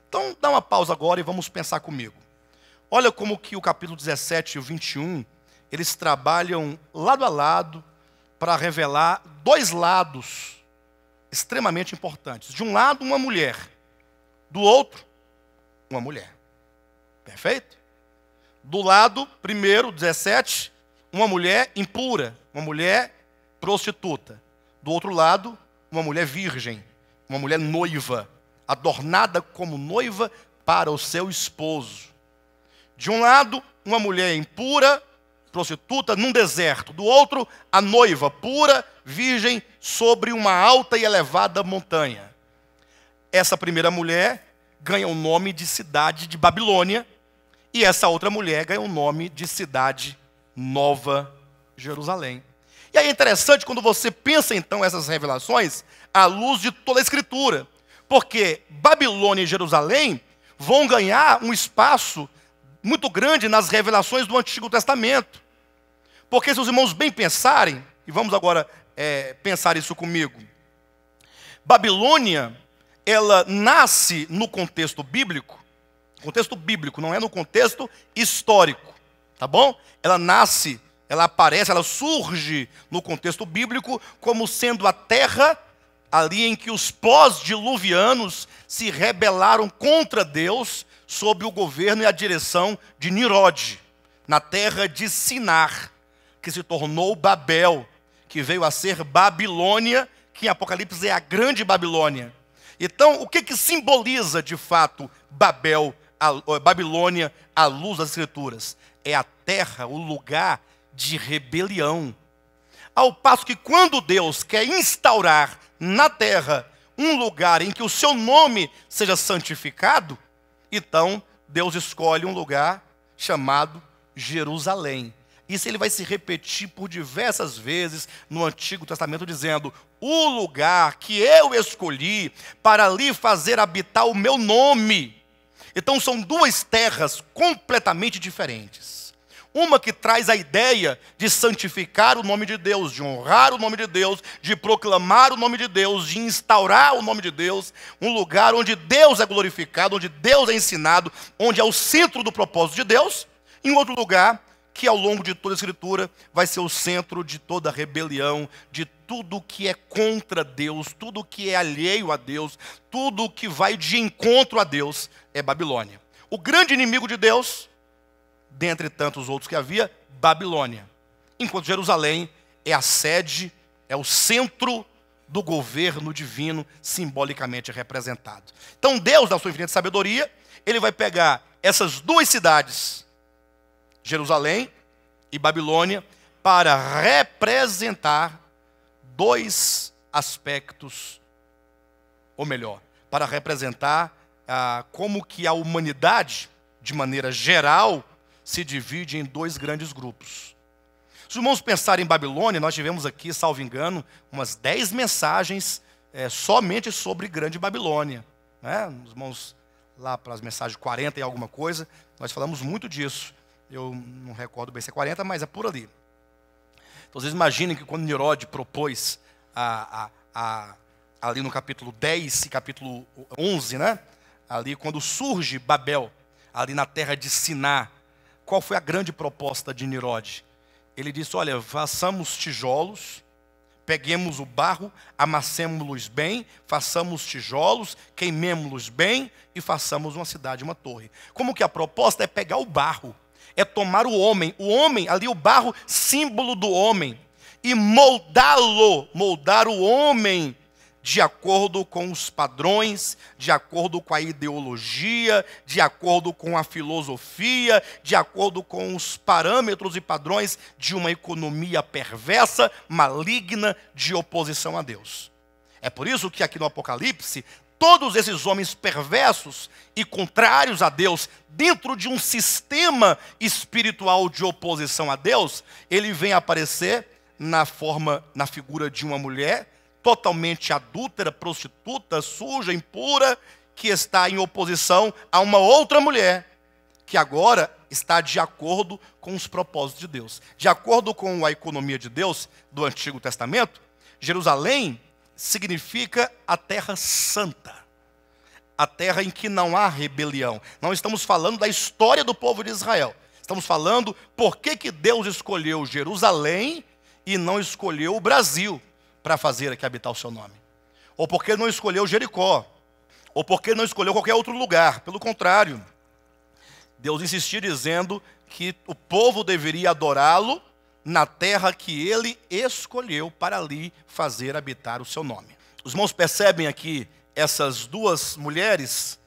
Então, dá uma pausa agora e vamos pensar comigo. Olha como que o capítulo 17 e o 21, eles trabalham lado a lado para revelar dois lados extremamente importantes. De um lado, uma mulher. Do outro, uma mulher. Perfeito? Do lado, primeiro, 17, uma mulher impura, uma mulher prostituta. Do outro lado, uma mulher virgem, uma mulher noiva, adornada como noiva para o seu esposo. De um lado, uma mulher impura, prostituta, num deserto. Do outro, a noiva pura, virgem, sobre uma alta e elevada montanha. Essa primeira mulher ganha o nome de cidade de Babilônia, e essa outra mulher ganha o nome de cidade Nova Jerusalém. E aí é interessante quando você pensa então essas revelações à luz de toda a Escritura, porque Babilônia e Jerusalém vão ganhar um espaço muito grande nas revelações do Antigo Testamento. Porque se os irmãos bem pensarem, e vamos agora pensar isso comigo, Babilônia, ela nasce no contexto bíblico, não é no contexto histórico, tá bom? Ela nasce, ela aparece, ela surge no contexto bíblico como sendo a terra ali em que os pós-diluvianos se rebelaram contra Deus sob o governo e a direção de Nimrod, na terra de Sinar, que se tornou Babel, que veio a ser Babilônia, que em Apocalipse é a grande Babilônia. Então, o que simboliza de fato Babilônia à luz das Escrituras? É a terra, o lugar de rebelião. Ao passo que quando Deus quer instaurar na terra um lugar em que o seu nome seja santificado, então Deus escolhe um lugar chamado Jerusalém. Isso ele vai se repetir por diversas vezes no Antigo Testamento, dizendo: o lugar que eu escolhi para ali fazer habitar o meu nome. Então são duas terras completamente diferentes. Uma que traz a ideia de santificar o nome de Deus, de honrar o nome de Deus, de proclamar o nome de Deus, de instaurar o nome de Deus. Um lugar onde Deus é glorificado, onde Deus é ensinado, onde é o centro do propósito de Deus. Em outro lugar, que ao longo de toda a Escritura vai ser o centro de toda a rebelião, de tudo que é contra Deus, tudo que é alheio a Deus, tudo que vai de encontro a Deus, é Babilônia. O grande inimigo de Deus, dentre tantos outros que havia, Babilônia. Enquanto Jerusalém é a sede, é o centro do governo divino, simbolicamente representado. Então Deus, na sua infinita sabedoria, ele vai pegar essas duas cidades, Jerusalém e Babilônia, para representar dois aspectos, ou melhor, para representar como que a humanidade, de maneira geral, se divide em dois grandes grupos. Se os irmãos pensarem em Babilônia, nós tivemos aqui, salvo engano, umas 10 mensagens somente sobre Grande Babilônia. Né? Os irmãos, lá para as mensagens 40 e alguma coisa, nós falamos muito disso. Eu não recordo bem se é 40, mas é por ali. Então vocês imaginem que quando Nimrod propôs ali no capítulo 10 e capítulo 11, né? Ali quando surge Babel, ali na terra de Siná, qual foi a grande proposta de Nimrod? Ele disse: olha, façamos tijolos, peguemos o barro, amassemos-los bem, façamos tijolos, queimemos-los bem e façamos uma cidade, uma torre. Como que a proposta é pegar o barro, é tomar o homem, ali o barro, símbolo do homem, e moldá-lo, moldar o homem de acordo com os padrões, de acordo com a ideologia, de acordo com a filosofia, de acordo com os parâmetros e padrões de uma economia perversa, maligna, de oposição a Deus. É por isso que aqui no Apocalipse, todos esses homens perversos e contrários a Deus, dentro de um sistema espiritual de oposição a Deus, ele vem aparecer na figura de uma mulher totalmente adúltera, prostituta, suja, impura, que está em oposição a uma outra mulher, que agora está de acordo com os propósitos de Deus. De acordo com a economia de Deus do Antigo Testamento, Jerusalém significa a terra santa, a terra em que não há rebelião. Não estamos falando da história do povo de Israel. Estamos falando por que Deus escolheu Jerusalém e não escolheu o Brasil para fazer aqui habitar o seu nome. Ou por que não escolheu Jericó. Ou por que não escolheu qualquer outro lugar. Pelo contrário, Deus insistia dizendo que o povo deveria adorá-lo na terra que ele escolheu para ali fazer habitar o seu nome. Os irmãos percebem aqui essas duas mulheres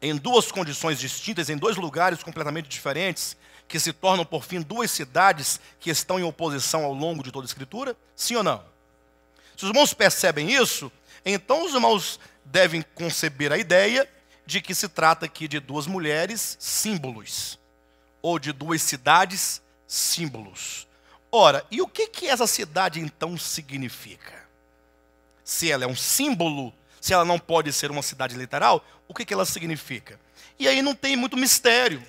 em duas condições distintas, em dois lugares completamente diferentes, que se tornam por fim duas cidades que estão em oposição ao longo de toda a Escritura? Sim ou não? Se os irmãos percebem isso, então os irmãos devem conceber a ideia de que se trata aqui de duas mulheres símbolos, ou de duas cidades símbolos. Ora, e o que essa cidade então significa? Se ela é um símbolo, se ela não pode ser uma cidade literal, o que ela significa? E aí não tem muito mistério,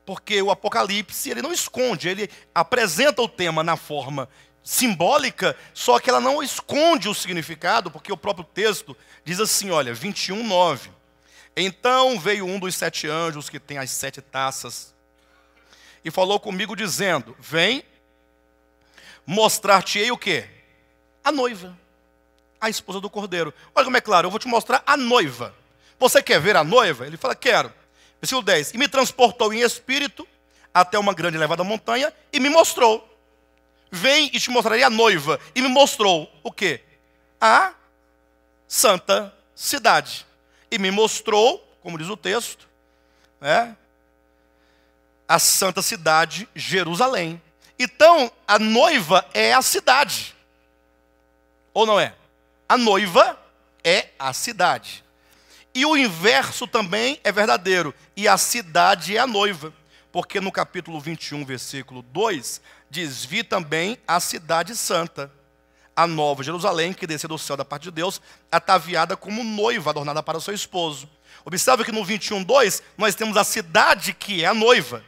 porque o Apocalipse ele não esconde, ele apresenta o tema na forma simbólica, só que ela não esconde o significado, porque o próprio texto diz assim, olha, 21:9. Então veio um dos 7 anjos que tem as 7 taças e falou comigo dizendo, vem, mostrar-te-ei o quê? A noiva, a esposa do cordeiro. Olha como é claro, eu vou te mostrar a noiva. Você quer ver a noiva? Ele fala, quero. Versículo 10. E me transportou em espírito até uma grande e elevada montanha e me mostrou. Vem e te mostrarei a noiva. E me mostrou o quê? A santa cidade. E me mostrou, como diz o texto, a santa cidade Jerusalém. Então, a noiva é a cidade. Ou não é? A noiva é a cidade. E o inverso também é verdadeiro. E a cidade é a noiva. Porque no capítulo 21, versículo 2, diz, vi também a cidade santa, a nova Jerusalém, que desceu do céu da parte de Deus, ataviada como noiva, adornada para o seu esposo. Observe que no 21:2, nós temos a cidade que é a noiva.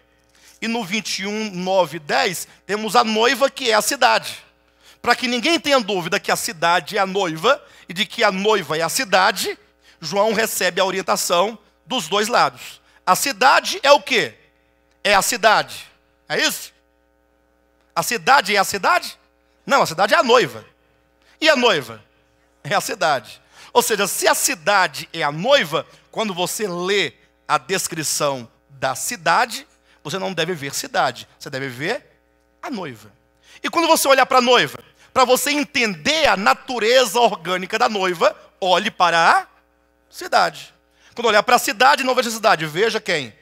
E no 21:9 e 10, temos a noiva que é a cidade. Para que ninguém tenha dúvida que a cidade é a noiva, e de que a noiva é a cidade, João recebe a orientação dos dois lados. A cidade é o quê? É a cidade. É isso? A cidade é a cidade? Não, a cidade é a noiva. E a noiva? É a cidade. Ou seja, se a cidade é a noiva, quando você lê a descrição da cidade, você não deve ver cidade, você deve ver a noiva. E quando você olhar para a noiva, para você entender a natureza orgânica da noiva, olhe para a cidade. Quando olhar para a cidade, não veja a cidade, veja quem?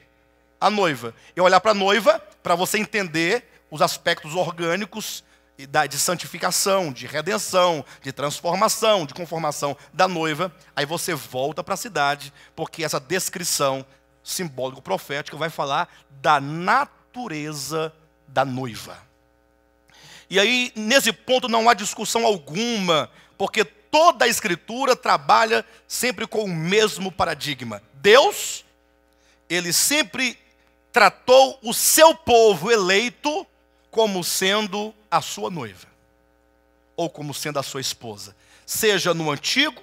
A noiva. E olhar para a noiva, para você entender os aspectos orgânicos de santificação, de redenção, de transformação, de conformação da noiva, aí você volta para a cidade, porque essa descrição simbólico-profética vai falar da natureza da noiva. E aí, nesse ponto, não há discussão alguma, porque toda a Escritura trabalha sempre com o mesmo paradigma. Deus, ele sempre tratou o seu povo eleito como sendo a sua noiva, ou como sendo a sua esposa, seja no Antigo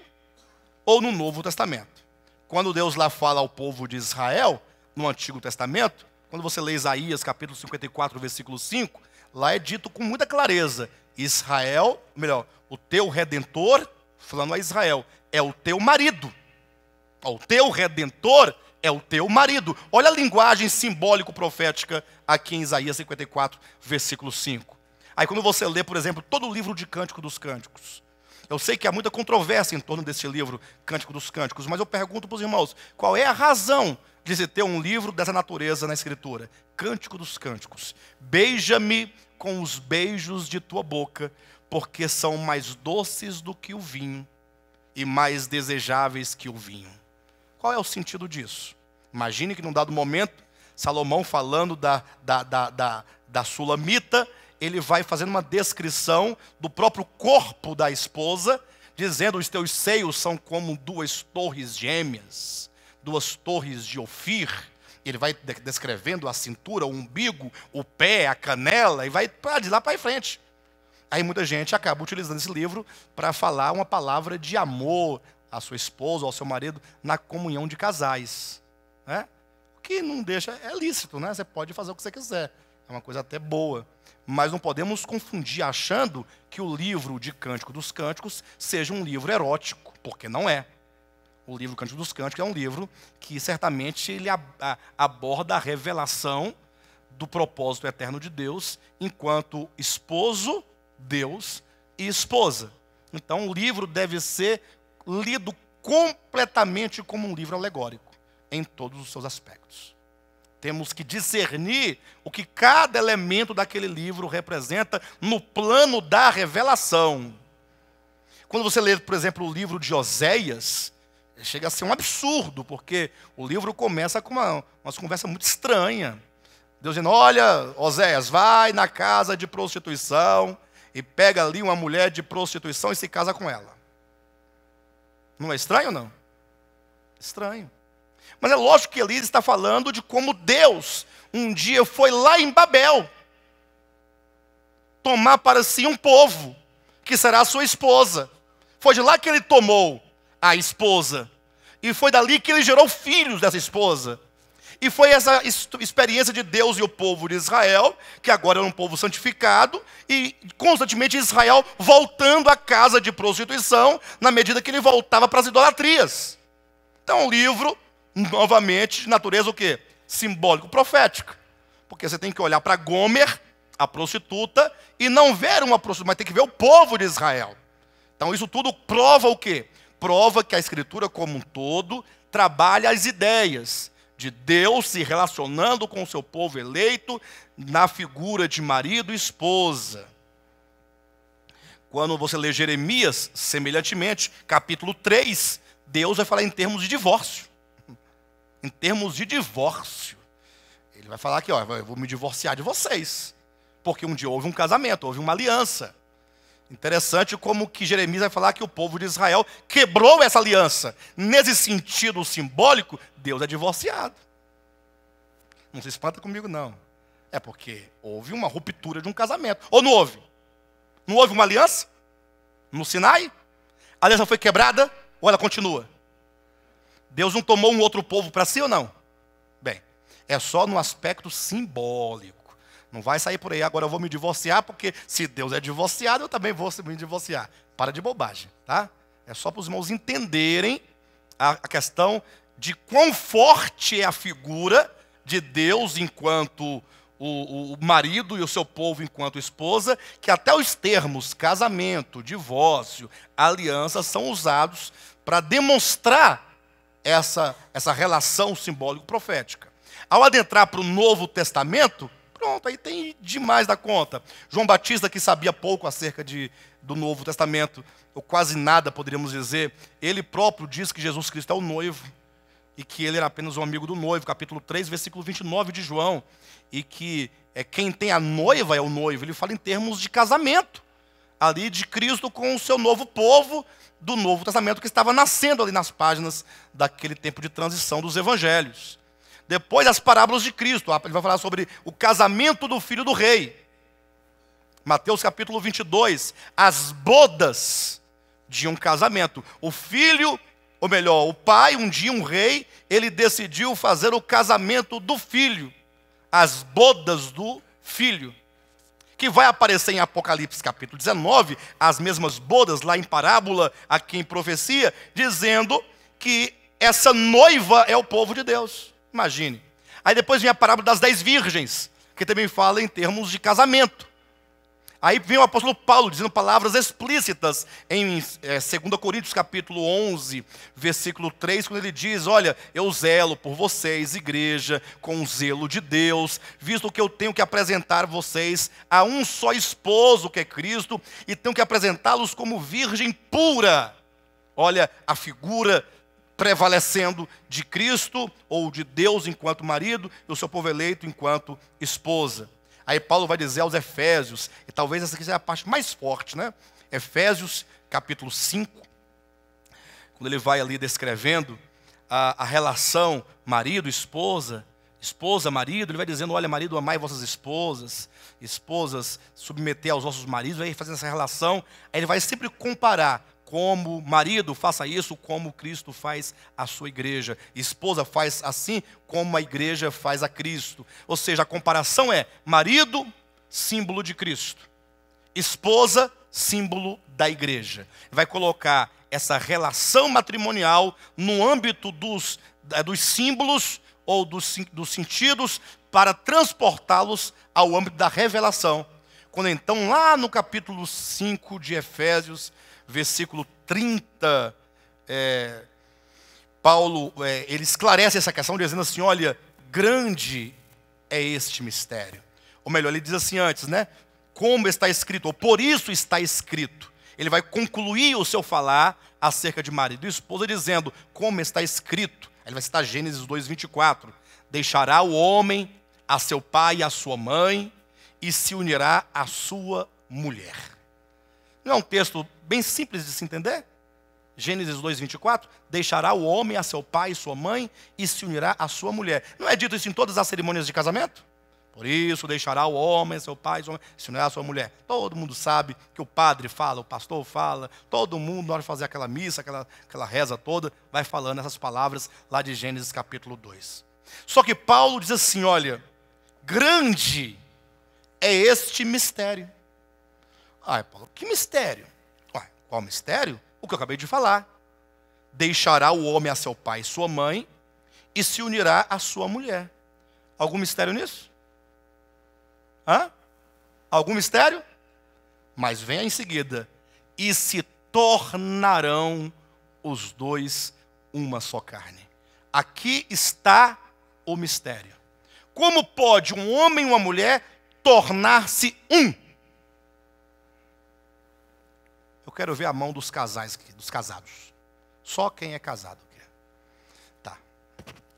ou no Novo Testamento. Quando Deus lá fala ao povo de Israel, no Antigo Testamento, quando você lê Isaías capítulo 54, versículo 5, lá é dito com muita clareza, Israel, melhor, o teu Redentor, falando a Israel, é o teu marido. O teu Redentor é o teu marido. Olha a linguagem simbólico-profética aqui em Isaías 54, versículo 5. Aí quando você lê, por exemplo, todo o livro de Cântico dos Cânticos, eu sei que há muita controvérsia em torno desse livro, Cântico dos Cânticos, mas eu pergunto para os irmãos, qual é a razão de se ter um livro dessa natureza na Escritura? Cântico dos Cânticos. Beija-me com os beijos de tua boca, porque são mais doces do que o vinho e mais desejáveis que o vinho. Qual é o sentido disso? Imagine que num dado momento, Salomão falando da Sulamita, ele vai fazendo uma descrição do próprio corpo da esposa, dizendo: os teus seios são como duas torres gêmeas, duas torres de Ofir. Ele vai descrevendo a cintura, o umbigo, o pé, a canela, e vai de lá para frente. Aí muita gente acaba utilizando esse livro para falar uma palavra de amor à sua esposa ou ao seu marido na comunhão de casais, né? O que não deixa, é lícito, né? Você pode fazer o que você quiser, é uma coisa até boa. Mas não podemos confundir achando que o livro de Cântico dos Cânticos seja um livro erótico, porque não é. O livro Cântico dos Cânticos é um livro que certamente ele aborda a revelação do propósito eterno de Deus enquanto esposo, Deus e esposa. Então o livro deve ser lido completamente como um livro alegórico, em todos os seus aspectos. Temos que discernir o que cada elemento daquele livro representa no plano da revelação. Quando você lê, por exemplo, o livro de Oséias, chega a ser um absurdo, porque o livro começa com uma conversa muito estranha. Deus dizendo: olha, Oséias, vai na casa de prostituição e pega ali uma mulher de prostituição e se casa com ela. Não é estranho, não? Estranho. Mas é lógico que ali ele está falando de como Deus um dia foi lá em Babel tomar para si um povo, que será a sua esposa. Foi de lá que ele tomou a esposa. E foi dali que ele gerou filhos dessa esposa. E foi essa experiência de Deus e o povo de Israel, que agora é um povo santificado, e constantemente Israel voltando à casa de prostituição, na medida que ele voltava para as idolatrias. Então o livro, novamente, de natureza o quê? Simbólico, profética. Porque você tem que olhar para Gomer, a prostituta, e não ver uma prostituta, mas tem que ver o povo de Israel. Então isso tudo prova o quê? Prova que a Escritura como um todo trabalha as ideias de Deus se relacionando com o seu povo eleito na figura de marido e esposa. Quando você lê Jeremias, semelhantemente, capítulo 3, Deus vai falar em termos de divórcio. Em termos de divórcio. Ele vai falar aqui, ó, eu vou me divorciar de vocês. Porque um dia houve um casamento, houve uma aliança. Interessante como que Jeremias vai falar que o povo de Israel quebrou essa aliança. Nesse sentido simbólico, Deus é divorciado. Não se espanta comigo, não. É porque houve uma ruptura de um casamento. Ou não houve? Não houve uma aliança? No Sinai? A aliança foi quebrada ou ela continua? Deus não tomou um outro povo para si ou não? Bem, é só no aspecto simbólico. Não vai sair por aí, agora eu vou me divorciar, porque se Deus é divorciado, eu também vou me divorciar. Para de bobagem, tá? É só para os irmãos entenderem a questão de quão forte é a figura de Deus enquanto o marido e o seu povo enquanto esposa, que até os termos casamento, divórcio, aliança são usados para demonstrar essa relação simbólico-profética. Ao adentrar para o Novo Testamento, pronto, aí tem demais da conta. João Batista, que sabia pouco acerca do Novo Testamento, ou quase nada, poderíamos dizer, ele próprio diz que Jesus Cristo é o noivo, e que ele era apenas um amigo do noivo, capítulo 3, versículo 29 de João, e que quem tem a noiva é o noivo. Ele fala em termos de casamento, ali de Cristo com o seu novo povo, do Novo Testamento, que estava nascendo ali nas páginas daquele tempo de transição dos evangelhos. Depois as parábolas de Cristo, ele vai falar sobre o casamento do filho do rei. Mateus capítulo 22, as bodas de um casamento. O filho, ou melhor, o pai, um dia um rei, ele decidiu fazer o casamento do filho. As bodas do filho. Que vai aparecer em Apocalipse capítulo 19, as mesmas bodas lá em parábola, aqui em profecia, dizendo que essa noiva é o povo de Deus. Imagine. Aí depois vem a parábola das 10 virgens, que também fala em termos de casamento. Aí vem o apóstolo Paulo dizendo palavras explícitas em 2 Coríntios capítulo 11, versículo 3, quando ele diz: olha, eu zelo por vocês, igreja, com o zelo de Deus, visto que eu tenho que apresentar vocês a um só esposo, que é Cristo, e tenho que apresentá-los como virgem pura. Olha a figura prevalecendo de Cristo ou de Deus enquanto marido e o seu povo eleito enquanto esposa. Aí Paulo vai dizer aos Efésios, e talvez essa aqui seja a parte mais forte, né? Efésios, capítulo 5, quando ele vai ali descrevendo a relação marido, esposa, esposa, marido, ele vai dizendo, olha, marido, amai vossas esposas, esposas, submeter aos vossos maridos, vai fazendo essa relação, aí ele vai sempre comparar, como marido faça isso, como Cristo faz a sua igreja. Esposa faz assim, como a igreja faz a Cristo. Ou seja, a comparação é marido, símbolo de Cristo. Esposa, símbolo da igreja. Vai colocar essa relação matrimonial no âmbito dos símbolos ou dos sentidos para transportá-los ao âmbito da revelação. Quando então, lá no capítulo 5 de Efésios, versículo 30, Paulo, ele esclarece essa questão dizendo assim, olha, grande é este mistério. Ou melhor, ele diz assim antes, né? Como está escrito, ou por isso está escrito. Ele vai concluir o seu falar acerca de marido e esposa dizendo, como está escrito. Ele vai citar Gênesis 2:24. Deixará o homem a seu pai e a sua mãe e se unirá à sua mulher. Não é um texto bem simples de se entender? Gênesis 2:24, deixará o homem a seu pai e sua mãe e se unirá à sua mulher. Não é dito isso em todas as cerimônias de casamento? Por isso deixará o homem a seu pai e sua mãe, se unirá à sua mulher. Todo mundo sabe que o padre fala, o pastor fala, todo mundo na hora de fazer aquela missa, aquela reza toda, vai falando essas palavras lá de Gênesis capítulo 2. Só que Paulo diz assim, olha, grande é este mistério. Ah, Paulo, que mistério? Ué, qual mistério? O que eu acabei de falar. Deixará o homem a seu pai e sua mãe e se unirá à sua mulher. Algum mistério nisso? Hã? Algum mistério? Mas vem em seguida. E se tornarão os dois uma só carne. Aqui está o mistério. Como pode um homem e uma mulher tornar-se um? Eu quero ver a mão dos casais aqui, dos casados. Só quem é casado aqui. Tá.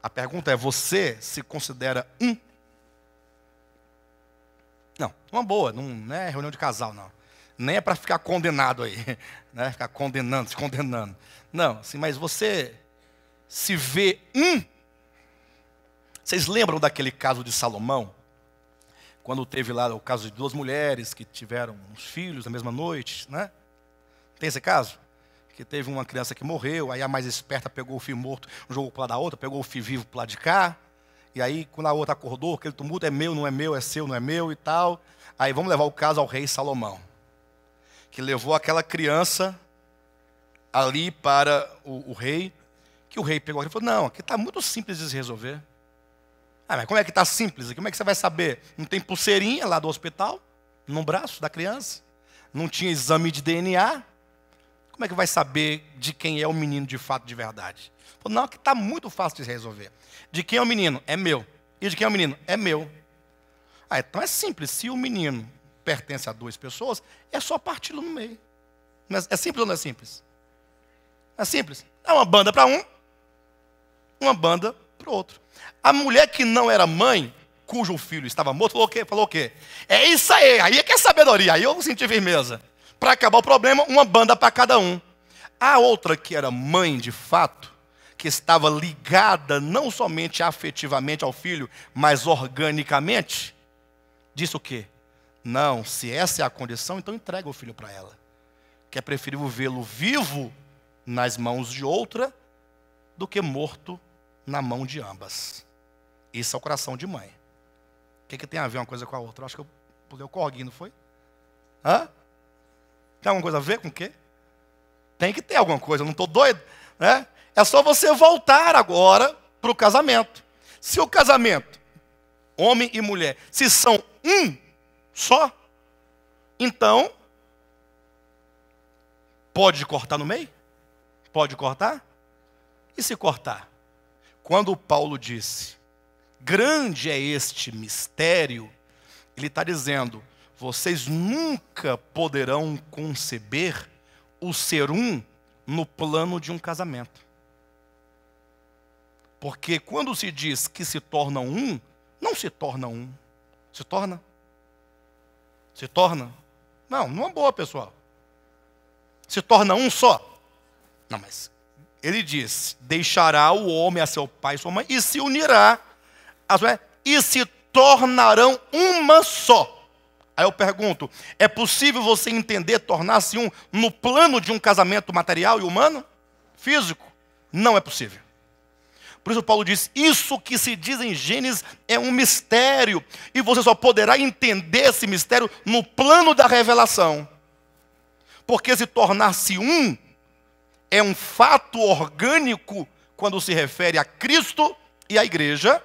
A pergunta é, você se considera um? Não, uma boa, não é reunião de casal, não. Nem é para ficar condenado aí, né? Ficar condenando, se condenando. Não, assim, mas você se vê um? Vocês lembram daquele caso de Salomão? Quando teve lá o caso de duas mulheres que tiveram uns filhos na mesma noite, né? Tem esse caso? Que teve uma criança que morreu, aí a mais esperta pegou o filho morto, jogou para lá da outra, pegou o filho vivo para lá de cá. E aí, quando a outra acordou, aquele tumulto é meu, não é meu, é seu, não é meu e tal. Aí vamos levar o caso ao rei Salomão, que levou aquela criança ali para o rei, que o rei pegou e falou, não, aqui está muito simples de se resolver. Ah, mas como é que está simples? Como é que você vai saber? Não tem pulseirinha lá do hospital, no braço da criança? Não tinha exame de DNA? Como é que vai saber de quem é o menino de fato, de verdade? Falou, não, aqui está muito fácil de se resolver. De quem é o menino? É meu. E de quem é o menino? É meu. Ah, então é simples. Se o menino pertence a duas pessoas, é só parti-lo no meio. É simples ou não é simples? É simples. É uma banda para um, uma banda para o outro. A mulher que não era mãe, cujo filho estava morto, falou o quê? É isso aí é que é sabedoria. Aí eu senti firmeza. Para acabar o problema, uma banda para cada um. A outra que era mãe de fato, que estava ligada não somente afetivamente ao filho, mas organicamente, disse o quê? Não, se essa é a condição, então entrega o filho para ela. Que é preferível vê-lo vivo nas mãos de outra do que morto na mão de ambas. Isso é o coração de mãe. O que tem a ver uma coisa com a outra? Eu acho que eu pulei o corguinho, não foi? Hã? Tem alguma coisa a ver com o quê? Tem que ter alguma coisa, eu não estou doido, né? É só você voltar agora para o casamento. Se o casamento, homem e mulher, se são um só, então, pode cortar no meio? Pode cortar? E se cortar? Quando Paulo disse, grande é este mistério, ele está dizendo, vocês nunca poderão conceber o ser um no plano de um casamento. Porque quando se diz que se tornam um, não se torna um. Se torna? Se torna? Não, numa boa, pessoal. Se torna um só. Não, mas ele diz, deixará o homem a seu pai e sua mãe, e se unirá a sua mulher, e se tornarão uma só. Aí eu pergunto, é possível você entender tornar-se um no plano de um casamento material e humano? Físico? Não é possível. Por isso Paulo diz, isso que se diz em Gênesis é um mistério. E você só poderá entender esse mistério no plano da revelação. Porque se tornar-se um é um fato orgânico quando se refere a Cristo e à igreja.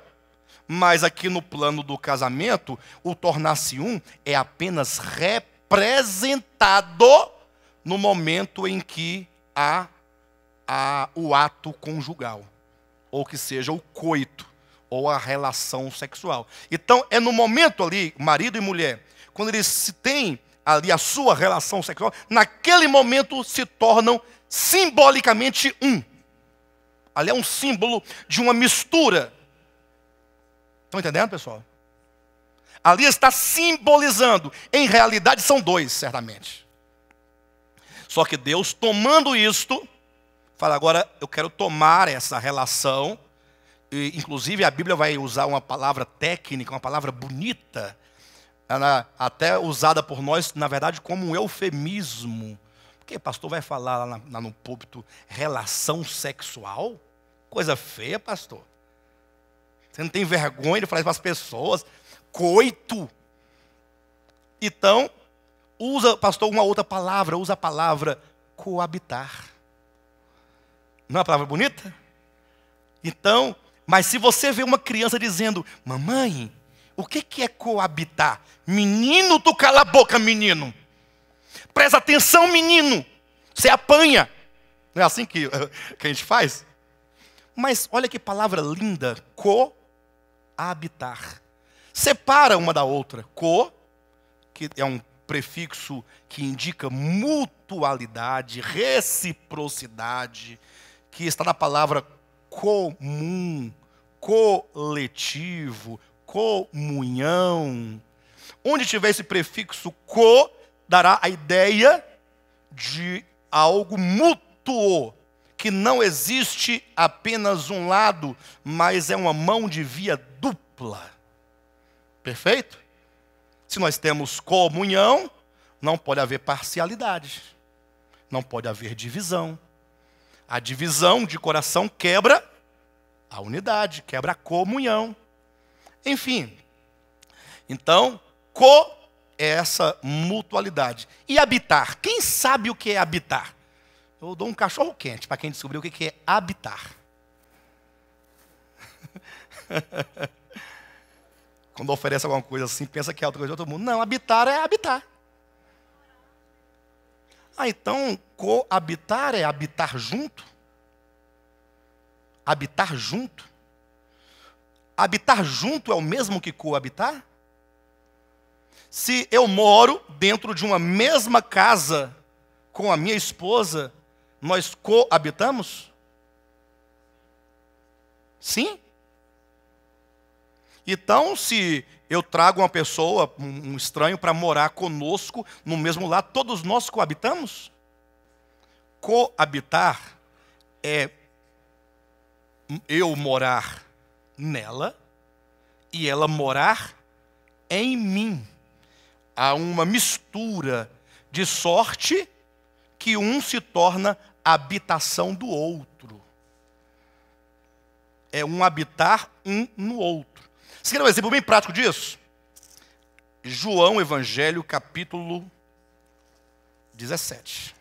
Mas aqui no plano do casamento, o tornar-se um é apenas representado no momento em que há o ato conjugal. Ou que seja o coito, ou a relação sexual. Então, é no momento ali, marido e mulher, quando eles se têm ali a sua relação sexual, naquele momento se tornam simbolicamente um. Ali é um símbolo de uma mistura. Estão entendendo, pessoal? Ali está simbolizando. Em realidade, são dois, certamente. Só que Deus, tomando isto, fala, agora eu quero tomar essa relação. E, inclusive, a Bíblia vai usar uma palavra técnica, uma palavra bonita, até usada por nós, na verdade, como um eufemismo. Porque o pastor vai falar lá no púlpito, relação sexual? Coisa feia, pastor. Você não tem vergonha de falar isso para as pessoas? Coito. Então, usa, pastor, uma outra palavra, usa a palavra coabitar. Não é uma palavra bonita? Então, mas se você vê uma criança dizendo, mamãe, o que é coabitar? Menino, tu cala a boca, menino. Presta atenção, menino. Você apanha. Não é assim que a gente faz? Mas olha que palavra linda, coabitar. Separa uma da outra. Co, que é um prefixo que indica mutualidade, reciprocidade, que está na palavra comum, coletivo, comunhão. Onde tiver esse prefixo co, dará a ideia de algo mútuo, que não existe apenas um lado, mas é uma mão de via dupla. Perfeito? Se nós temos comunhão, não pode haver parcialidade, não pode haver divisão. A divisão de coração quebra a unidade, quebra a comunhão. Enfim, então, é essa mutualidade. E habitar? Quem sabe o que é habitar? Eu dou um cachorro quente para quem descobriu o que é habitar. Quando oferece alguma coisa assim, pensa que é outra coisa de outro mundo. Não, habitar é habitar. Então, coabitar é habitar junto? Habitar junto? Habitar junto é o mesmo que coabitar? Se eu moro dentro de uma mesma casa com a minha esposa, nós coabitamos? Sim? Então, se eu trago uma pessoa, um estranho, para morar conosco no mesmo lar, todos nós coabitamos? Coabitar é eu morar nela e ela morar em mim. Há uma mistura de sorte que um se torna habitação do outro. É um habitar um no outro. Você quer um exemplo bem prático disso? João Evangelho, capítulo 17.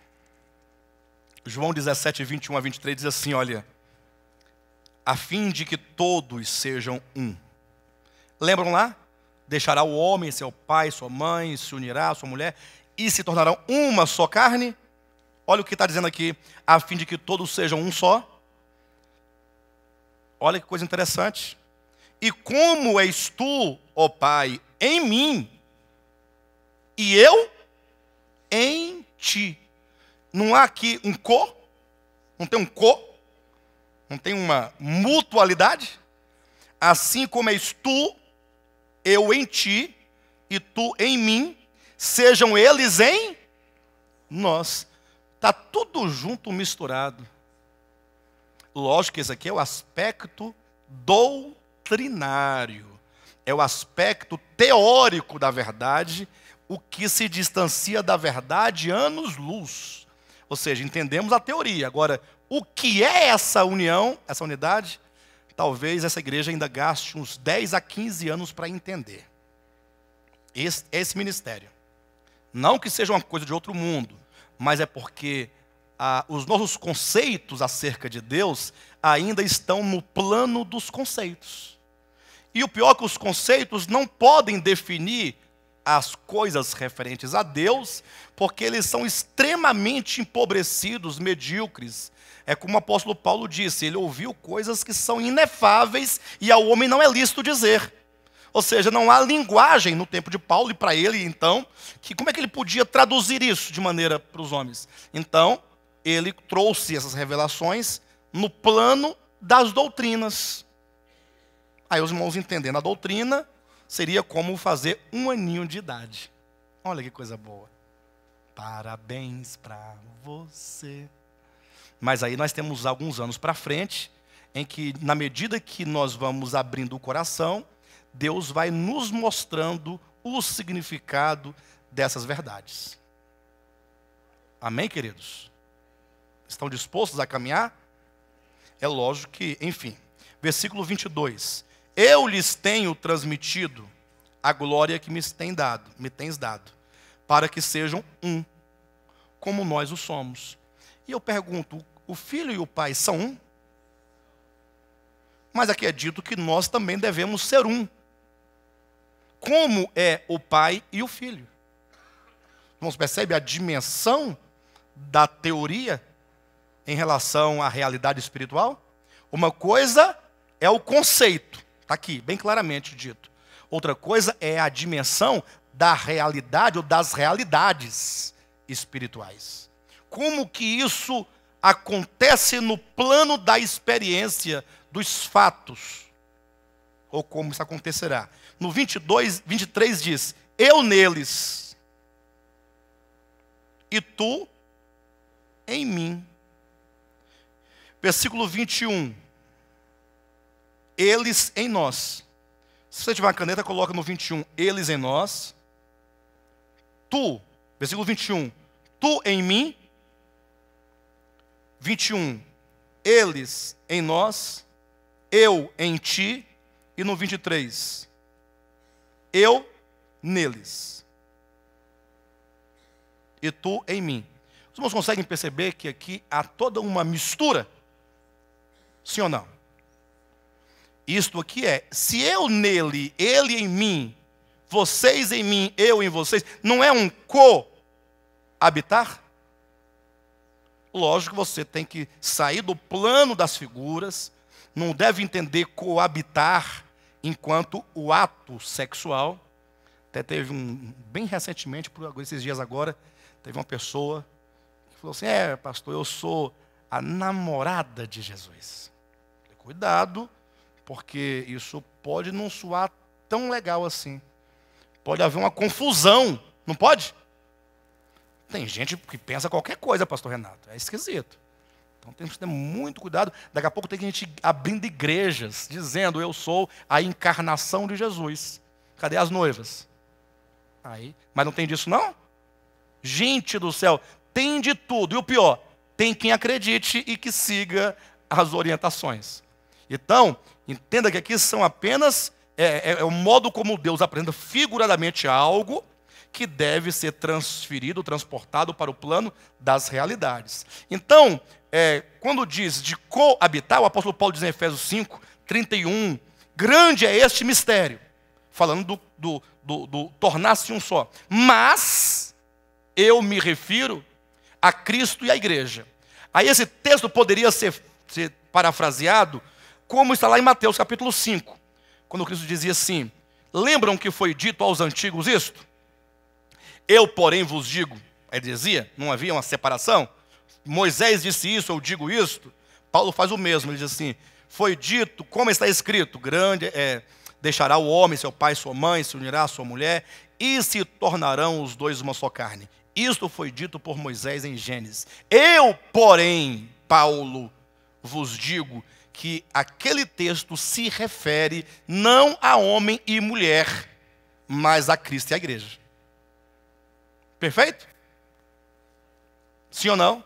João 17, 21 a 23 diz assim, olha, a fim de que todos sejam um. Lembram lá? Deixará o homem, seu pai, sua mãe, se unirá a sua mulher, e se tornarão uma só carne. Olha o que está dizendo aqui, a fim de que todos sejam um só. Olha que coisa interessante. E como és tu, ó Pai, em mim, e eu em ti. Não há aqui um co? Não tem um co? Não tem uma mutualidade? Assim como és tu, eu em ti, e tu em mim, sejam eles em nós. Está tudo junto, misturado. Lógico que esse aqui é o aspecto doutrinário. É o aspecto teórico da verdade, o que se distancia da verdade anos-luz. Ou seja, entendemos a teoria. Agora, o que é essa união, essa unidade? Talvez essa igreja ainda gaste uns 10 a 15 anos para entender. Esse ministério. Não que seja uma coisa de outro mundo, mas é porque os nossos conceitos acerca de Deus ainda estão no plano dos conceitos. E o pior é que os conceitos não podem definir as coisas referentes a Deus, porque eles são extremamente empobrecidos, medíocres. É como o apóstolo Paulo disse, ele ouviu coisas que são inefáveis e ao homem não é lícito dizer. Ou seja, não há linguagem no tempo de Paulo e para ele, então, que como é que ele podia traduzir isso de maneira para os homens? Então, ele trouxe essas revelações no plano das doutrinas. Aí os irmãos entendendo a doutrina, seria como fazer 1 aninho de idade. Olha que coisa boa. Parabéns para você. Mas aí nós temos alguns anos para frente, em que na medida que nós vamos abrindo o coração, Deus vai nos mostrando o significado dessas verdades. Amém, queridos? Estão dispostos a caminhar? É lógico que, enfim. Versículo 22. Eu lhes tenho transmitido a glória que me tens dado, para que sejam um, como nós o somos. E eu pergunto, o Filho e o Pai são um? Mas aqui é dito que nós também devemos ser um. Como é o Pai e o Filho? Irmãos, percebe a dimensão da teoria em relação à realidade espiritual? Uma coisa é o conceito, está aqui, bem claramente dito. Outra coisa é a dimensão da realidade ou das realidades espirituais. Como que isso acontece no plano da experiência dos fatos? Ou como isso acontecerá? No 23 diz, eu neles, e tu em mim. Versículo 21, eles em nós. Se você tiver uma caneta, coloca no 21, eles em nós. Tu, versículo 21, tu em mim. 21, eles em nós, eu em ti. E no 23, eu neles, e tu em mim. Os irmãos conseguem perceber que aqui há toda uma mistura? Sim ou não? Isto aqui é, se eu nele, ele em mim, vocês em mim, eu em vocês, não é um coabitar? Lógico que você tem que sair do plano das figuras, não deve entender coabitar enquanto o ato sexual. Até teve bem recentemente, por esses dias agora, teve uma pessoa que falou assim, pastor, eu sou a namorada de Jesus. Cuidado, porque isso pode não soar tão legal assim. Pode haver uma confusão, não pode? Tem gente que pensa qualquer coisa, pastor Renato, é esquisito. Então temos que ter muito cuidado. Daqui a pouco tem gente abrindo igrejas, dizendo, eu sou a encarnação de Jesus. Cadê as noivas? Aí, mas não tem disso não? Gente do céu, tem de tudo. E o pior, tem quem acredite e que siga as orientações. Então, entenda que aqui são apenas, o modo como Deus apresenta figuradamente algo que deve ser transferido, transportado para o plano das realidades. Então, quando diz de coabitar, o apóstolo Paulo diz em Efésios 5, 31, grande é este mistério, falando do tornar-se um só. Mas, eu me refiro a Cristo e à igreja. Aí esse texto poderia ser parafraseado, como está lá em Mateus capítulo 5, quando Cristo dizia assim, lembram que foi dito aos antigos isto? Eu, porém, vos digo, ele dizia, não havia uma separação? Moisés disse isso, eu digo isto. Paulo faz o mesmo, ele diz assim, foi dito, como está escrito, grande Deixará o homem, seu pai e sua mãe, se unirá à sua mulher, e se tornarão os dois uma só carne. Isto foi dito por Moisés em Gênesis. Eu, porém, Paulo, vos digo que aquele texto se refere não a homem e mulher, mas a Cristo e a igreja. Perfeito? Sim ou não?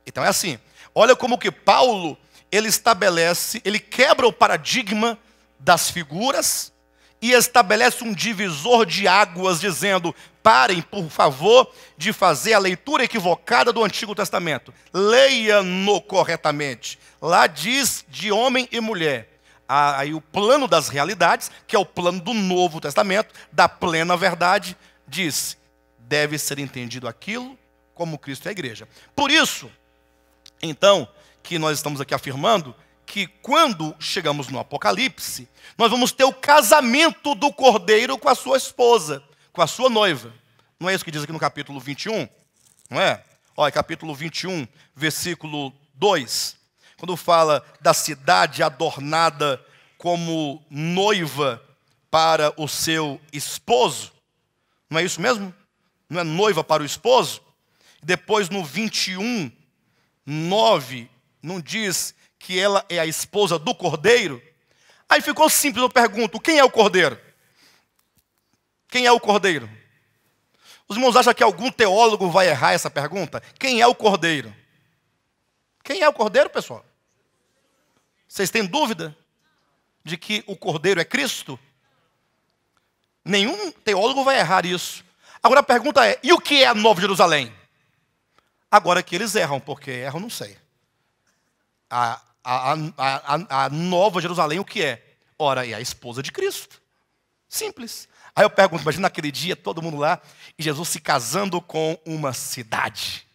Então é assim. Olha como que Paulo, ele estabelece, ele quebra o paradigma das figuras e estabelece um divisor de águas, dizendo: parem, por favor, de fazer a leitura equivocada do Antigo Testamento. Leia-no corretamente. Lá diz de homem e mulher. Aí o plano das realidades, que é o plano do Novo Testamento, da plena verdade, diz: deve ser entendido aquilo como Cristo e a igreja. Por isso, então, que nós estamos aqui afirmando que quando chegamos no Apocalipse, nós vamos ter o casamento do Cordeiro com a sua esposa, com a sua noiva. Não é isso que diz aqui no capítulo 21? Não é? Olha, capítulo 21, versículo 2. Quando fala da cidade adornada como noiva para o seu esposo. Não é isso mesmo? Não é noiva para o esposo? Depois no 21, 9, não diz que ela é a esposa do Cordeiro? Aí ficou simples, eu pergunto: quem é o Cordeiro? Quem é o Cordeiro? Os irmãos acham que algum teólogo vai errar essa pergunta? Quem é o Cordeiro? Quem é o Cordeiro, pessoal? Vocês têm dúvida de que o Cordeiro é Cristo? Nenhum teólogo vai errar isso. Agora a pergunta é: e o que é a Nova Jerusalém? Agora que eles erram, porque erram, não sei. A Nova Jerusalém, o que é? Ora, é a esposa de Cristo. Simples. Aí eu pergunto: imagina naquele dia, todo mundo lá, e Jesus se casando com uma cidade.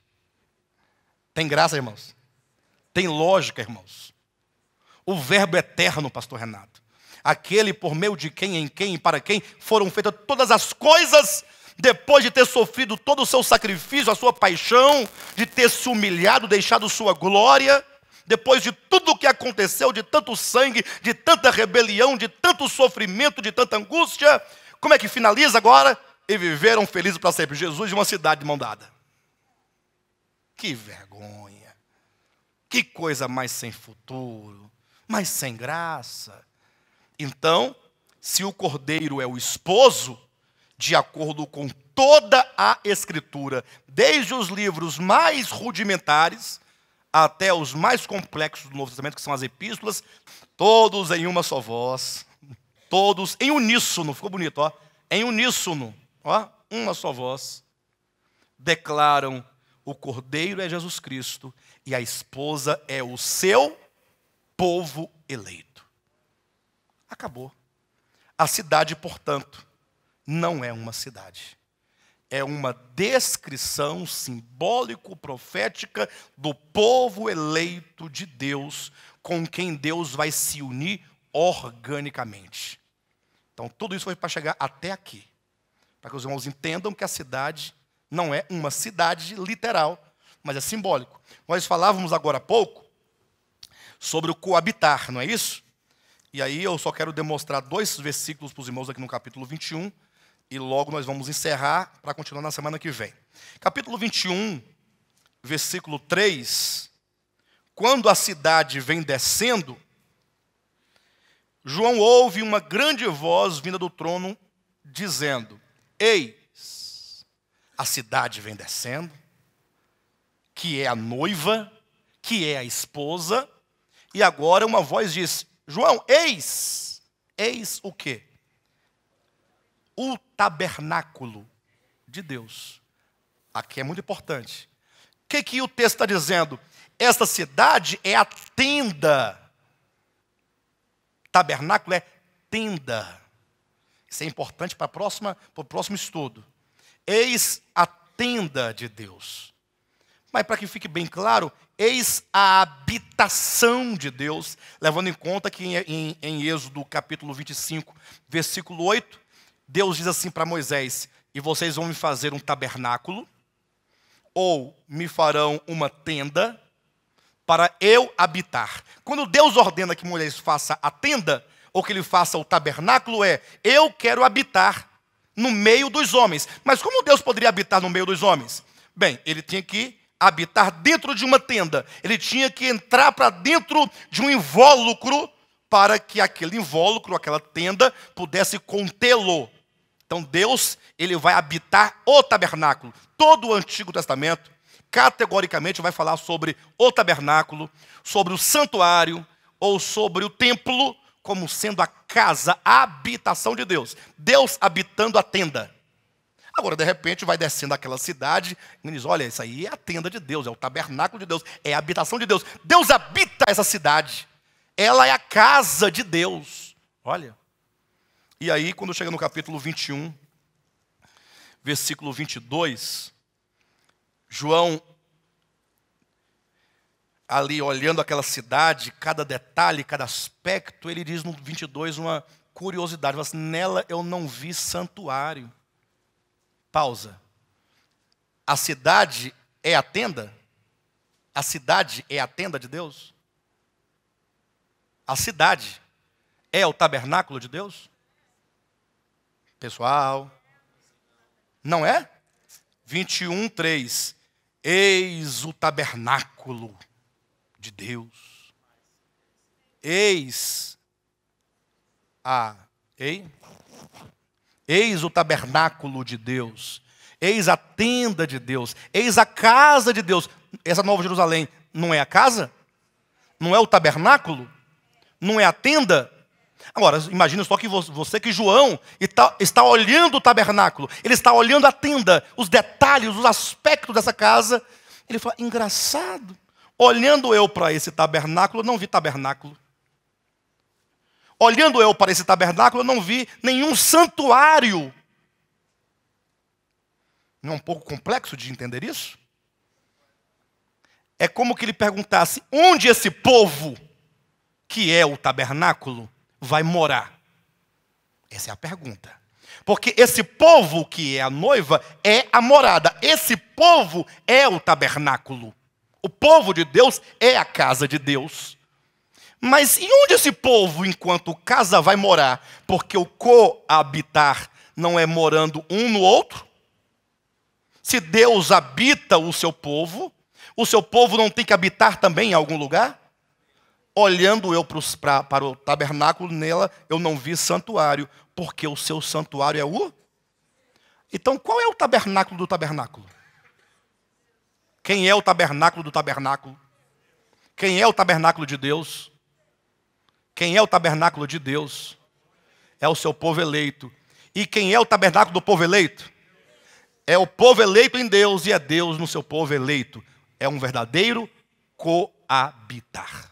Tem graça, irmãos? Tem lógica, irmãos? O verbo eterno, pastor Renato. Aquele por meio de quem, em quem e para quem foram feitas todas as coisas, depois de ter sofrido todo o seu sacrifício, a sua paixão, de ter se humilhado, deixado sua glória, depois de tudo o que aconteceu, de tanto sangue, de tanta rebelião, de tanto sofrimento, de tanta angústia, como é que finaliza agora? E viveram felizes para sempre. Jesus de uma cidade de mão dada. Que vergonha. Que coisa mais sem futuro, mais sem graça. Então, se o Cordeiro é o esposo, de acordo com toda a Escritura, desde os livros mais rudimentares até os mais complexos do Novo Testamento, que são as epístolas, todos em uma só voz, todos em uníssono, ficou bonito, ó, em uníssono, ó, uma só voz, declaram: o Cordeiro é Jesus Cristo e a esposa é o seu povo eleito. Acabou. A cidade, portanto, não é uma cidade. É uma descrição simbólico-profética do povo eleito de Deus, com quem Deus vai se unir organicamente. Então, tudo isso foi para chegar até aqui. Para que os irmãos entendam que a cidade não é uma cidade literal, mas é simbólico. Nós falávamos agora há pouco sobre o coabitar, não é isso? E aí eu só quero demonstrar 2 versículos para os irmãos aqui no capítulo 21, e logo nós vamos encerrar para continuar na semana que vem. Capítulo 21, versículo 3. Quando a cidade vem descendo, João ouve uma grande voz vinda do trono, dizendo: eis, a cidade vem descendo, que é a noiva, que é a esposa, e agora uma voz diz: João, eis o quê? O tabernáculo de Deus. Aqui é muito importante. O que o texto está dizendo? Esta cidade é a tenda. Tabernáculo é tenda. Isso é importante para o próximo estudo. Eis a tenda de Deus. Mas para que fique bem claro, eis a habitação de Deus, levando em conta que em Êxodo capítulo 25, versículo 8, Deus diz assim para Moisés: e vocês vão me fazer um tabernáculo, ou me farão uma tenda, para eu habitar. Quando Deus ordena que Moisés faça a tenda, ou que ele faça o tabernáculo é: eu quero habitar no meio dos homens. Mas como Deus poderia habitar no meio dos homens? Bem, ele tinha que habitar dentro de uma tenda. Ele tinha que entrar para dentro de um invólucro para que aquele invólucro, aquela tenda, pudesse contê-lo. Então Deus, ele vai habitar o tabernáculo. Todo o Antigo Testamento, categoricamente, vai falar sobre o tabernáculo, sobre o santuário, ou sobre o templo, como sendo a casa, a habitação de Deus. Deus habitando a tenda. Agora, de repente, vai descendo aquela cidade e diz: olha, isso aí é a tenda de Deus, é o tabernáculo de Deus, é a habitação de Deus. Deus habita essa cidade. Ela é a casa de Deus. Olha. E aí, quando chega no capítulo 21, versículo 22, João, ali olhando aquela cidade, cada detalhe, cada aspecto, ele diz no 22 uma curiosidade: assim, nela eu não vi santuário. Pausa. A cidade é a tenda? A cidade é a tenda de Deus? A cidade é o tabernáculo de Deus? Pessoal, não é? 21, 3. Eis o tabernáculo de Deus. Eis o tabernáculo de Deus. Eis a tenda de Deus. Eis a casa de Deus. Essa Nova Jerusalém não é a casa? Não é o tabernáculo? Não é a tenda? Agora, imagina só que você, que João está olhando o tabernáculo. Ele está olhando a tenda, os detalhes, os aspectos dessa casa. Ele fala: engraçado. Olhando eu para esse tabernáculo, eu não vi tabernáculo. Olhando eu para esse tabernáculo, eu não vi nenhum santuário. Não é um pouco complexo de entender isso? É como que ele perguntasse: onde esse povo, que é o tabernáculo, vai morar? Essa é a pergunta. Porque esse povo que é a noiva é a morada. Esse povo é o tabernáculo. O povo de Deus é a casa de Deus. Mas e onde esse povo, enquanto casa, vai morar? Porque o coabitar não é morando um no outro? Se Deus habita o seu povo não tem que habitar também em algum lugar? Olhando eu para o tabernáculo, nela eu não vi santuário, porque o seu santuário é o... Então qual é o tabernáculo do tabernáculo? Quem é o tabernáculo do tabernáculo? Quem é o tabernáculo de Deus? Quem é o tabernáculo de Deus? É o seu povo eleito. E quem é o tabernáculo do povo eleito? É o povo eleito em Deus e é Deus no seu povo eleito. É um verdadeiro coabitar.